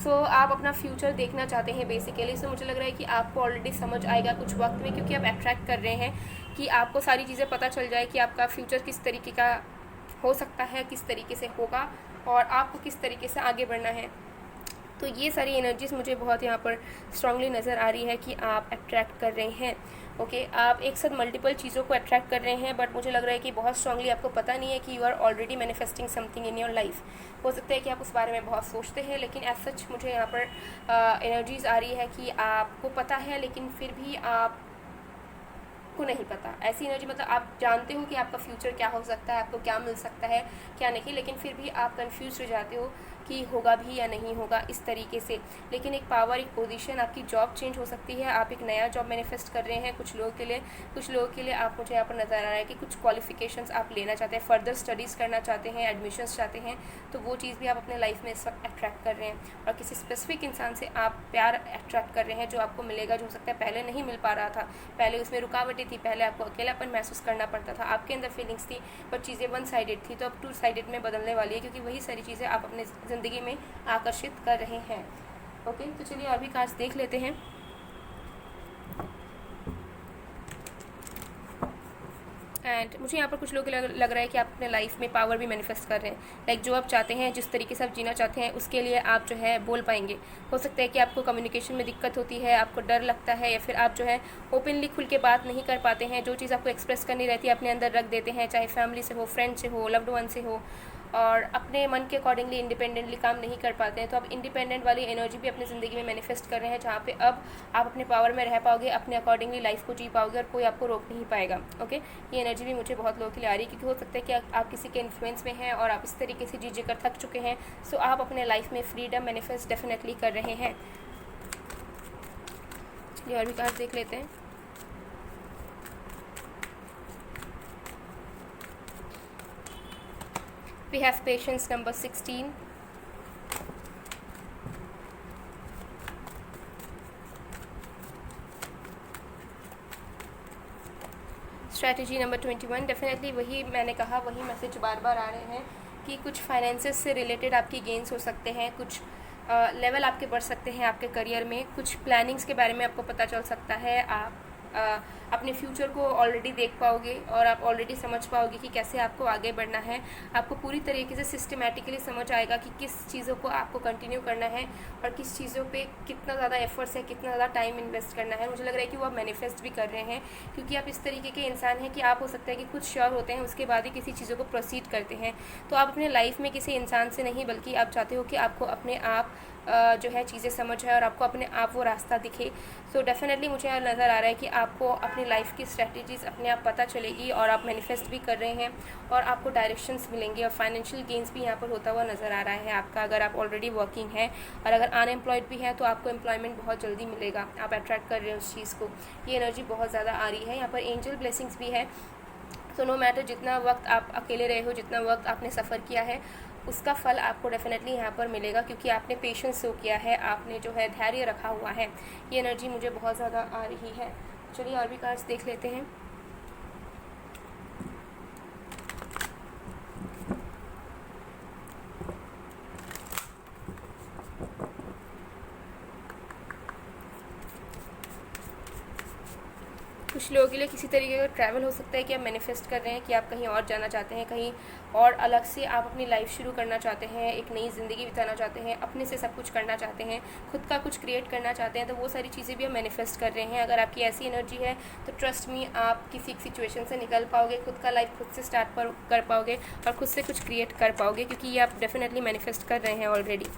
सो आप अपना फ्यूचर देखना चाहते हैं बेसिकली। सो मुझे लग रहा है कि आपको ऑलरेडी समझ आएगा कुछ वक्त में, क्योंकि आप अट्रैक्ट कर रहे हैं कि आपको सारी चीज़ें पता चल जाए कि आपका फ्यूचर किस तरीके का हो सकता है, किस तरीके से होगा और आपको किस तरीके से आगे बढ़ना है। तो ये सारी एनर्जीज़ मुझे बहुत यहाँ पर स्ट्रांगली नज़र आ रही है कि आप अट्रैक्ट कर रहे हैं। ओके, आप एक साथ मल्टीपल चीज़ों को अट्रैक्ट कर रहे हैं, बट मुझे लग रहा है कि बहुत स्ट्रांगली आपको पता नहीं है कि you are already manifesting something in your life. हो सकता है कि आप उस बारे में बहुत सोचते हैं, लेकिन एज सच मुझे यहाँ पर एनर्जीज़ आ रही है कि आपको पता है लेकिन फिर भी आप को नहीं पता। ऐसी एनर्जी मतलब आप जानते हो कि आपका फ्यूचर क्या हो सकता है, आपको क्या मिल सकता है क्या नहीं, लेकिन फिर भी आप कंफ्यूज हो जाते हो कि होगा भी या नहीं होगा इस तरीके से। लेकिन एक पावर, एक पोजीशन, आपकी जॉब चेंज हो सकती है, आप एक नया जॉब मैनिफेस्ट कर रहे हैं कुछ लोगों के लिए। कुछ लोगों के लिए आप, मुझे यहाँ पर नज़र आ रहा है कि कुछ क्वालिफिकेशंस आप लेना चाहते हैं, फर्दर स्टडीज़ करना चाहते हैं, एडमिशन्स चाहते हैं, तो वो चीज़ भी आप अपने लाइफ में इस वक्त अट्रैक्ट कर रहे हैं। और किसी स्पेसिफिक इंसान से आप प्यार अट्रैक्ट कर रहे हैं जो आपको मिलेगा, जो हो सकता है पहले नहीं मिल पा रहा था, पहले उसमें रुकावटें थी, पहले आपको अकेलापन महसूस करना पड़ता था, आपके अंदर फीलिंग्स थी, पर चीज़ें वन साइडेड थी, तो अब टू साइडेड में बदलने वाली है, क्योंकि वही सारी चीज़ें आप अपने ज़िंदगी में आकर्षित कर रहे हैं। ओके, तो चलिए और भी कार्ड्स देख लेते हैं। एंड मुझे यहाँ पर कुछ लोग लग रहा है कि आप अपने लाइफ में पावर भी मैनिफेस्ट कर रहे हैं। लाइक जो आप चाहते हैं, जिस तरीके से आप जीना चाहते हैं, उसके लिए आप जो है बोल पाएंगे। हो सकता है कि आपको कम्युनिकेशन में दिक्कत होती है, आपको डर लगता है, या फिर आप जो है ओपनली खुल के बात नहीं कर पाते हैं। जो चीज़ आपको एक्सप्रेस करनी रहती है अपने अंदर रख देते हैं, चाहे फैमिली से हो, फ्रेंड से हो, लव्ड वन से हो, और अपने मन के अकॉर्डिंगली इंडिपेंडेंटली काम नहीं कर पाते हैं। तो आप इंडिपेंडेंट वाली एनर्जी भी अपनी ज़िंदगी में मैनिफेस्ट कर रहे हैं, जहाँ पे अब आप अपने पावर में रह पाओगे, अपने अकॉर्डिंगली लाइफ को जी पाओगे और कोई आपको रोक नहीं पाएगा। ओके, ये एनर्जी भी मुझे बहुत लोगों के लिए आ रही है, क्योंकि हो सकता है कि आप किसी के इन्फ्लुएंस में हैं और आप इस तरीके से जी कर थक चुके हैं। सो आप अपने लाइफ में फ्रीडम मैनिफेस्ट डेफिनेटली कर रहे हैं। चलिए और भी कार्ड देख लेते हैं। We have patience number 16. Strategy number 21। Definitely वही मैंने कहा, वही मैसेज बार बार आ रहे हैं कि कुछ फाइनेंसेस से रिलेटेड आपकी गेंस हो सकते हैं, कुछ लेवल आपके बढ़ सकते हैं आपके करियर में, कुछ प्लानिंग्स के बारे में आपको पता चल सकता है, आप अपने फ्यूचर को ऑलरेडी देख पाओगे और आप ऑलरेडी समझ पाओगे कि कैसे आपको आगे बढ़ना है। आपको पूरी तरीके से सिस्टमेटिकली समझ आएगा कि किस चीज़ों को आपको कंटिन्यू करना है और किस चीज़ों पे कितना ज़्यादा एफर्ट्स है, कितना ज़्यादा टाइम इन्वेस्ट करना है। मुझे लग रहा है कि वो आप मैनिफेस्ट भी कर रहे हैं, क्योंकि आप इस तरीके के इंसान हैं कि आप हो सकता है कि कुछ श्योर होते हैं, उसके बाद ही किसी चीज़ों को प्रोसीड करते हैं। तो आप अपने लाइफ में किसी इंसान से नहीं, बल्कि आप चाहते हो कि आपको अपने आप जो है चीज़ें समझ है और आपको अपने आप वो रास्ता दिखे। सो डेफिनेटली मुझे नज़र आ रहा है कि आपको अपनी लाइफ की स्ट्रेटजीज़ अपने आप पता चलेगी और आप मैनिफेस्ट भी कर रहे हैं और आपको डायरेक्शंस मिलेंगे और फाइनेंशियल गेंस भी यहाँ पर होता हुआ नज़र आ रहा है आपका। अगर आप ऑलरेडी वर्किंग है और अगर अनएम्प्लॉयड भी हैं तो आपको एम्प्लॉयमेंट बहुत जल्दी मिलेगा। आप अट्रैक्ट कर रहे हैं उस चीज़ को, ये एनर्जी बहुत ज़्यादा आ रही है। यहाँ पर एंजल ब्लेसिंग्स भी है। तो नो मैटर जितना वक्त आप अकेले रहे हो, जितना वक्त आपने सफ़र किया है, उसका फल आपको डेफिनेटली यहाँ पर मिलेगा, क्योंकि आपने पेशेंस शो किया है, आपने जो है धैर्य रखा हुआ है। ये एनर्जी मुझे बहुत ज़्यादा आ रही है। चलिए और भी कार्ड्स देख लेते हैं। कुछ लोगों के लिए किसी तरीके का ट्रैवल हो सकता है कि आप मैनिफेस्ट कर रहे हैं कि आप कहीं और जाना चाहते हैं, कहीं और अलग से आप अपनी लाइफ शुरू करना चाहते हैं, एक नई ज़िंदगी बिताना चाहते हैं, अपने से सब कुछ करना चाहते हैं, खुद का कुछ क्रिएट करना चाहते हैं। तो वो सारी चीज़ें भी आप मैनिफेस्ट कर रहे हैं। अगर आपकी ऐसी एनर्जी है तो ट्रस्ट मी, आप किसी एक सिचुएशन से निकल पाओगे, खुद का लाइफ खुद से स्टार्ट कर पाओगे और खुद से कुछ क्रिएट कर पाओगे, क्योंकि ये आप डेफिनेटली मैनिफेस्ट कर रहे हैं already.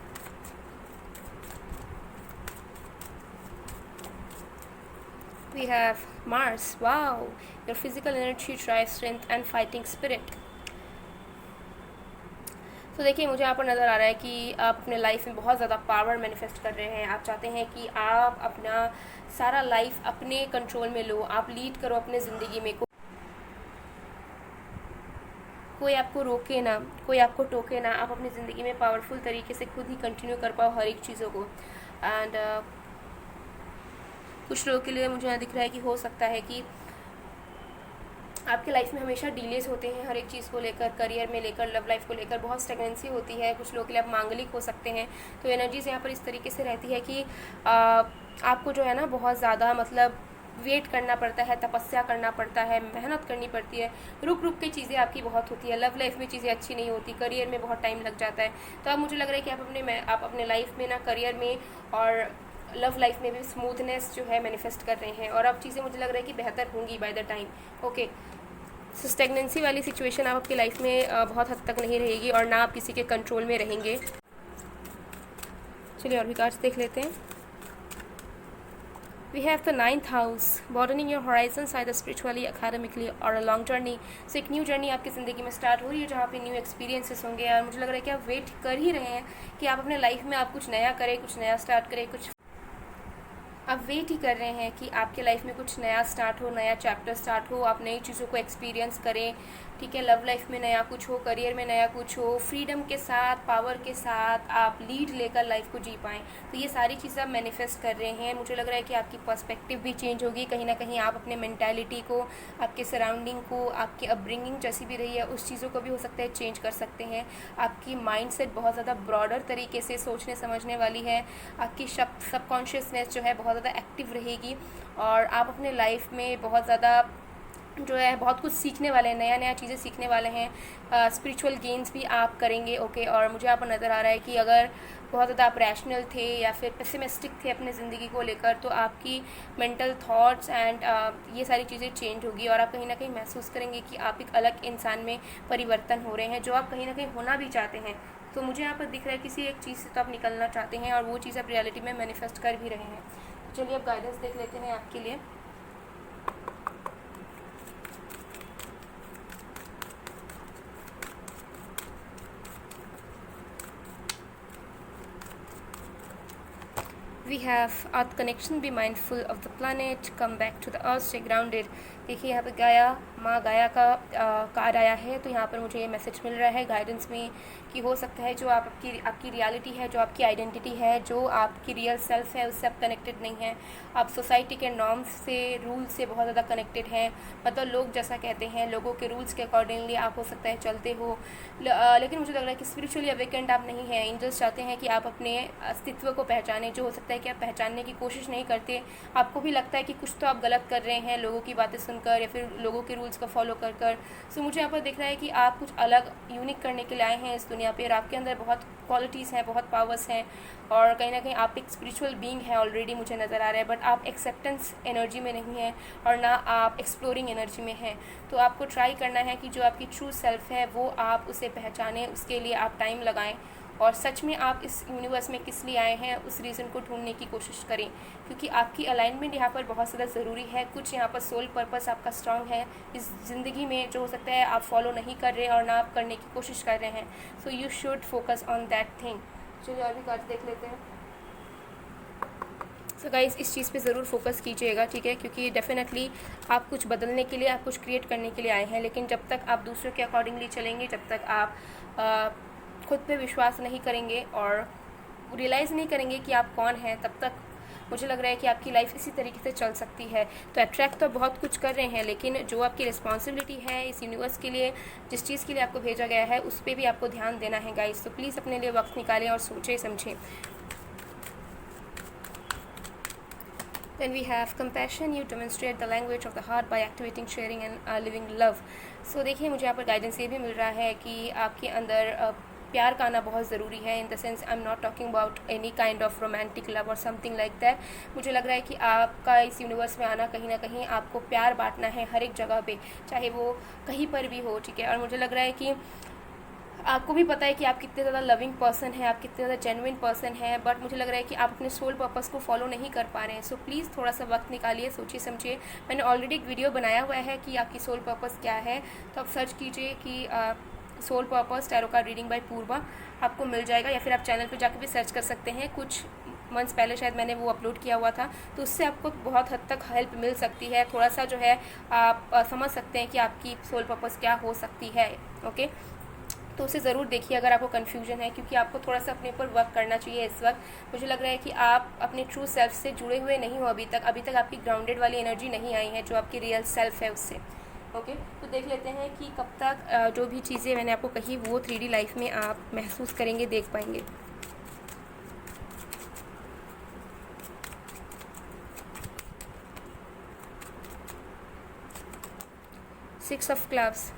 We have Mars. Wow, your physical energy, drive, strength and fighting spirit. तो देखिए मुझे यहाँ पर नज़र आ रहा है कि आप अपने लाइफ में बहुत ज़्यादा पावर मैनिफेस्ट कर रहे हैं। आप चाहते हैं कि आप अपना सारा लाइफ अपने कंट्रोल में लो, आप लीड करो अपने ज़िंदगी में। कोई आपको रोके ना, कोई आपको टोके ना, आप अपनी ज़िंदगी में पावरफुल तरीके से खुद ही कंटिन्यू कर पाओ हर एक चीज़ों को। एंड कुछ लोगों के लिए मुझे यहाँ दिख रहा है कि हो सकता है कि आपके लाइफ में हमेशा डिलेस होते हैं हर एक चीज़ को लेकर, करियर में लेकर, लव लाइफ को लेकर बहुत स्टेगनेंसी होती है। कुछ लोगों के लिए आप मांगलिक हो सकते हैं। तो एनर्जीज यहाँ पर इस तरीके से रहती है कि आपको जो है ना बहुत ज़्यादा मतलब वेट करना पड़ता है, तपस्या करना पड़ता है, मेहनत करनी पड़ती है, रुक रुक के चीज़ें आपकी बहुत होती है। लव लाइफ में चीज़ें अच्छी नहीं होती, करियर में बहुत टाइम लग जाता है। तो अब मुझे लग रहा है कि आप अपने लाइफ में ना, करियर में और लव लाइफ में भी स्मूथनेस जो है मैनिफेस्ट कर रहे हैं और अब चीज़ें मुझे लग रहा है कि बेहतर होंगी by the time. Okay, so stagnancy वाली सिचुएशन आप आपकी लाइफ में बहुत हद तक नहीं रहेगी और ना आप किसी के कंट्रोल में रहेंगे। चलिए और भी कार्ड्स देख लेते हैं। We have the 9th house, broadening your horizons either spiritually, academically or a long journey. So एक न्यू जर्नी आपकी ज़िंदगी में स्टार्ट हो रही है जहाँ पे न्यू एक्सपीरियंसेस होंगे और मुझे लग रहा है कि आप वेट कर ही रहे हैं कि आप अपने लाइफ में आप कुछ नया करें, कुछ नया स्टार्ट करें, कुछ आप वेट ही कर रहे हैं कि आपके लाइफ में कुछ नया स्टार्ट हो, नया चैप्टर स्टार्ट हो, आप नई चीज़ों को एक्सपीरियंस करें। ठीक है, लव लाइफ में नया कुछ हो, करियर में नया कुछ हो, फ्रीडम के साथ, पावर के साथ आप लीड लेकर लाइफ को जी पाएँ। तो ये सारी चीज़ें आप मैनिफेस्ट कर रहे हैं। मुझे लग रहा है कि आपकी पर्सपेक्टिव भी चेंज होगी कहीं ना कहीं। आप अपने मेंटालिटी को, आपके सराउंडिंग को, आपकी अपब्रिंगिंग जैसी भी रही है उस चीज़ों को भी हो सकता है चेंज कर सकते हैं। आपकी माइंडसेट बहुत ज़्यादा ब्रॉडर तरीके से सोचने समझने वाली है। आपकी सबकॉन्शियसनेस जो है बहुत ज़्यादा एक्टिव रहेगी और आप अपने लाइफ में बहुत ज़्यादा जो है बहुत कुछ सीखने वाले हैं, नया नया चीज़ें सीखने वाले हैं। स्पिरिचुअल गेन्स भी आप करेंगे। ओके, और मुझे यहाँ पर नज़र आ रहा है कि अगर बहुत ज़्यादा आप रैशनल थे या फिर पेसिमिस्टिक थे अपने ज़िंदगी को लेकर, तो आपकी मेंटल थॉट्स एंड ये सारी चीज़ें चेंज होगी और आप कहीं ना कहीं महसूस करेंगे कि आप एक अलग इंसान में परिवर्तन हो रहे हैं, जो आप कहीं ना कहीं होना भी चाहते हैं। तो मुझे यहाँ पर दिख रहा है किसी एक चीज़ से तो आप निकलना चाहते हैं और वो चीज़ आप रियलिटी में मैनिफेस्ट कर भी रहे हैं। तो चलिए अब गाइडेंस देख लेते हैं आपके लिए। We have Earth connection, be mindful of the planet, come back to the earth, stay grounded। देखिए यहाँ पे गाया, माँ गाया का कार्ड आया है। तो यहाँ पर मुझे ये मैसेज मिल रहा है गाइडेंस में कि हो सकता है जो आपकी रियलिटी है, जो आपकी आइडेंटिटी है, जो आपकी रियल सेल्फ है, उससे आप कनेक्टेड नहीं हैं। आप सोसाइटी के नॉर्म्स से, रूल से बहुत ज़्यादा कनेक्टेड हैं। मतलब लोग जैसा कहते हैं, लोगों के रूल्स के अकॉर्डिंगली आप हो सकता है चलते हो, लेकिन मुझे लग रहा है कि स्पिरिचुअली अवेकेंड आप नहीं हैं। एंजल्स चाहते हैं कि आप अपने अस्तित्व को पहचानें, जो हो सकता है कि आप पहचानने की कोशिश नहीं करते। आपको भी लगता है कि कुछ तो आप गलत कर रहे हैं लोगों की बातें सुनकर या फिर लोगों के रूल्स को फॉलो कर कर। सो मुझे यहाँ पर दिख रहा है कि आप कुछ अलग यूनिक करने के लिए आए हैं इस दुनिया पे, और आपके अंदर बहुत क्वालिटीज़ हैं, बहुत पावर्स हैं, और कहीं ना कहीं आप एक स्पिरिचुअल बीइंग है ऑलरेडी, मुझे नज़र आ रहा है। बट आप एक्सेप्टेंस एनर्जी में नहीं हैं और ना आप एक्सप्लोरिंग एनर्जी में हैं। तो आपको ट्राई करना है कि जो आपकी ट्रू सेल्फ है वो आप उसे पहचानें, उसके लिए आप टाइम लगाएं, और सच में आप इस यूनिवर्स में किस लिए आए हैं उस रीज़न को ढूंढने की कोशिश करें, क्योंकि आपकी अलाइनमेंट यहाँ पर बहुत ज़्यादा ज़रूरी है। कुछ यहाँ पर सोल पर्पस आपका स्ट्रांग है इस ज़िंदगी में, जो हो सकता है आप फॉलो नहीं कर रहे और ना आप करने की कोशिश कर रहे हैं। So you should focus on that thing. चलिए और भी कार्ड देख लेते हैं। सो गाइस, इस चीज़ पे ज़रूर फोकस कीजिएगा, ठीक है, क्योंकि डेफिनेटली आप कुछ बदलने के लिए, आप कुछ क्रिएट करने के लिए आए हैं। लेकिन जब तक आप दूसरों के अकॉर्डिंगली चलेंगे, जब तक आप खुद पे विश्वास नहीं करेंगे और रियलाइज़ नहीं करेंगे कि आप कौन हैं, तब तक मुझे लग रहा है कि आपकी लाइफ इसी तरीके से चल सकती है। तो अट्रैक्ट तो बहुत कुछ कर रहे हैं, लेकिन जो आपकी रिस्पॉन्सिबिलिटी है इस यूनिवर्स के लिए, जिस चीज़ के लिए आपको भेजा गया है, उस पर भी आपको ध्यान देना है गाइस। तो प्लीज़ अपने लिए वक्त निकालें और सोचें समझें। Then we have compassion. You demonstrate the language of the heart by activating, sharing and living love. So देखिए, मुझे यहाँ पर गाइडेंस ये भी मिल रहा है कि आपके अंदर प्यार का आना बहुत ज़रूरी है। In the sense I am not talking about any kind of romantic love और समथिंग लाइक दैट। मुझे लग रहा है कि आपका इस यूनिवर्स में आना कहीं ना कहीं आपको प्यार बांटना है हर एक जगह पे, चाहे वो कहीं पर भी हो, ठीक है। और मुझे लग रहा है कि आपको भी पता है कि आप कितने ज़्यादा लविंग पर्सन हैं, आप कितने ज़्यादा जेन्युइन पर्सन हैं, बट मुझे लग रहा है कि आप अपने सोल पर्पस को फॉलो नहीं कर पा रहे हैं। सो प्लीज़ थोड़ा सा वक्त निकालिए, सोचिए समझिए। मैंने ऑलरेडी एक वीडियो बनाया हुआ है कि आपकी सोल पर्पस क्या है, तो आप सर्च कीजिए कि soul purpose tarot card reading by Purva, आपको मिल जाएगा, या फिर आप चैनल पे जाकर भी सर्च कर सकते हैं। कुछ मंथ्स पहले शायद मैंने वो अपलोड किया हुआ था, तो उससे आपको बहुत हद तक हेल्प मिल सकती है। थोड़ा सा जो है आप समझ सकते हैं कि आपकी सोल पर्पस क्या हो सकती है, ओके। तो उसे ज़रूर देखिए अगर आपको कन्फ्यूजन है, क्योंकि आपको थोड़ा सा अपने ऊपर वर्क करना चाहिए इस वक्त। मुझे लग रहा है कि आप अपने ट्रू सेल्फ से जुड़े हुए नहीं हो अभी तक आपकी ग्राउंडेड वाली एनर्जी नहीं आई है, जो आपकी रियल सेल्फ है उससे, ओके। तो देख लेते हैं कि कब तक जो भी चीज़ें मैंने आपको कही वो 3D लाइफ में आप महसूस करेंगे, देख पाएंगे। Six of cloves.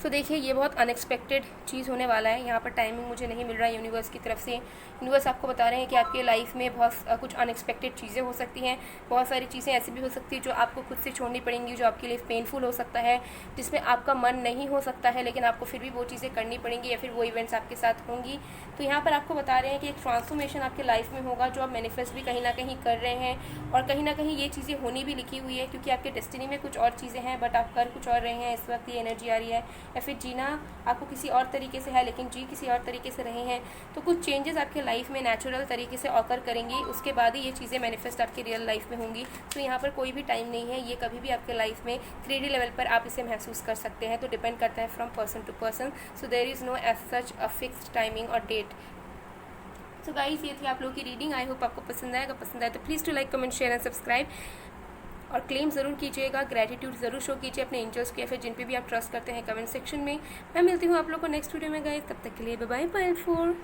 तो देखिए, ये बहुत अनएक्सपेक्टेड चीज़ होने वाला है। यहाँ पर टाइमिंग मुझे नहीं मिल रहा है यूनिवर्स की तरफ से। यूनिवर्स आपको बता रहे हैं कि आपके लाइफ में बहुत कुछ अनएक्सपेक्टेड चीज़ें हो सकती हैं। बहुत सारी चीज़ें ऐसी भी हो सकती हैं जो आपको खुद से छोड़नी पड़ेंगी, जो आपके लिए पेनफुल हो सकता है, जिसमें आपका मन नहीं हो सकता है, लेकिन आपको फिर भी वो चीज़ें करनी पड़ेंगी, या फिर वो इवेंट्स आपके साथ होंगी। तो यहाँ पर आपको बता रहे हैं कि एक ट्रांसफॉर्मेशन आपके लाइफ में होगा, जो आप मैनिफेस्ट भी कहीं ना कहीं कर रहे हैं, और कहीं ना कहीं ये चीज़ें होनी भी लिखी हुई है, क्योंकि आपके डेस्टिनी में कुछ और चीज़ें हैं बट आप कर कुछ और रहे हैं। इस वक्त ये एनर्जी आ रही है, या फिर जीना आपको किसी और तरीके से है लेकिन जी किसी और तरीके से रहे हैं। तो कुछ चेंजेस आपके लाइफ में नेचुरल तरीके से ऑकर करेंगी, उसके बाद ही ये चीज़ें मैनिफेस्ट आपकी रियल लाइफ में होंगी। तो यहाँ पर कोई भी टाइम नहीं है, ये कभी भी आपके लाइफ में 3D लेवल पर आप इसे महसूस कर सकते हैं। तो डिपेंड करता है from person to person. So there is no age such a fixed timing और डेट। सो गाइस, ये थी आप लोगों की रीडिंग। आई होप आपको पसंद आएगा। पसंद आए तो please to like, comment, share and subscribe, और क्लेम ज़रूर कीजिएगा, ग्रेटिट्यूड ज़रूर शो कीजिए अपने एंजल्स के, या फिर जिन पे भी आप ट्रस्ट करते हैं कमेंट सेक्शन में। मैं मिलती हूँ आप लोग को नेक्स्ट वीडियो में गाइस। तब तक के लिए बाय बाय, पायल 4।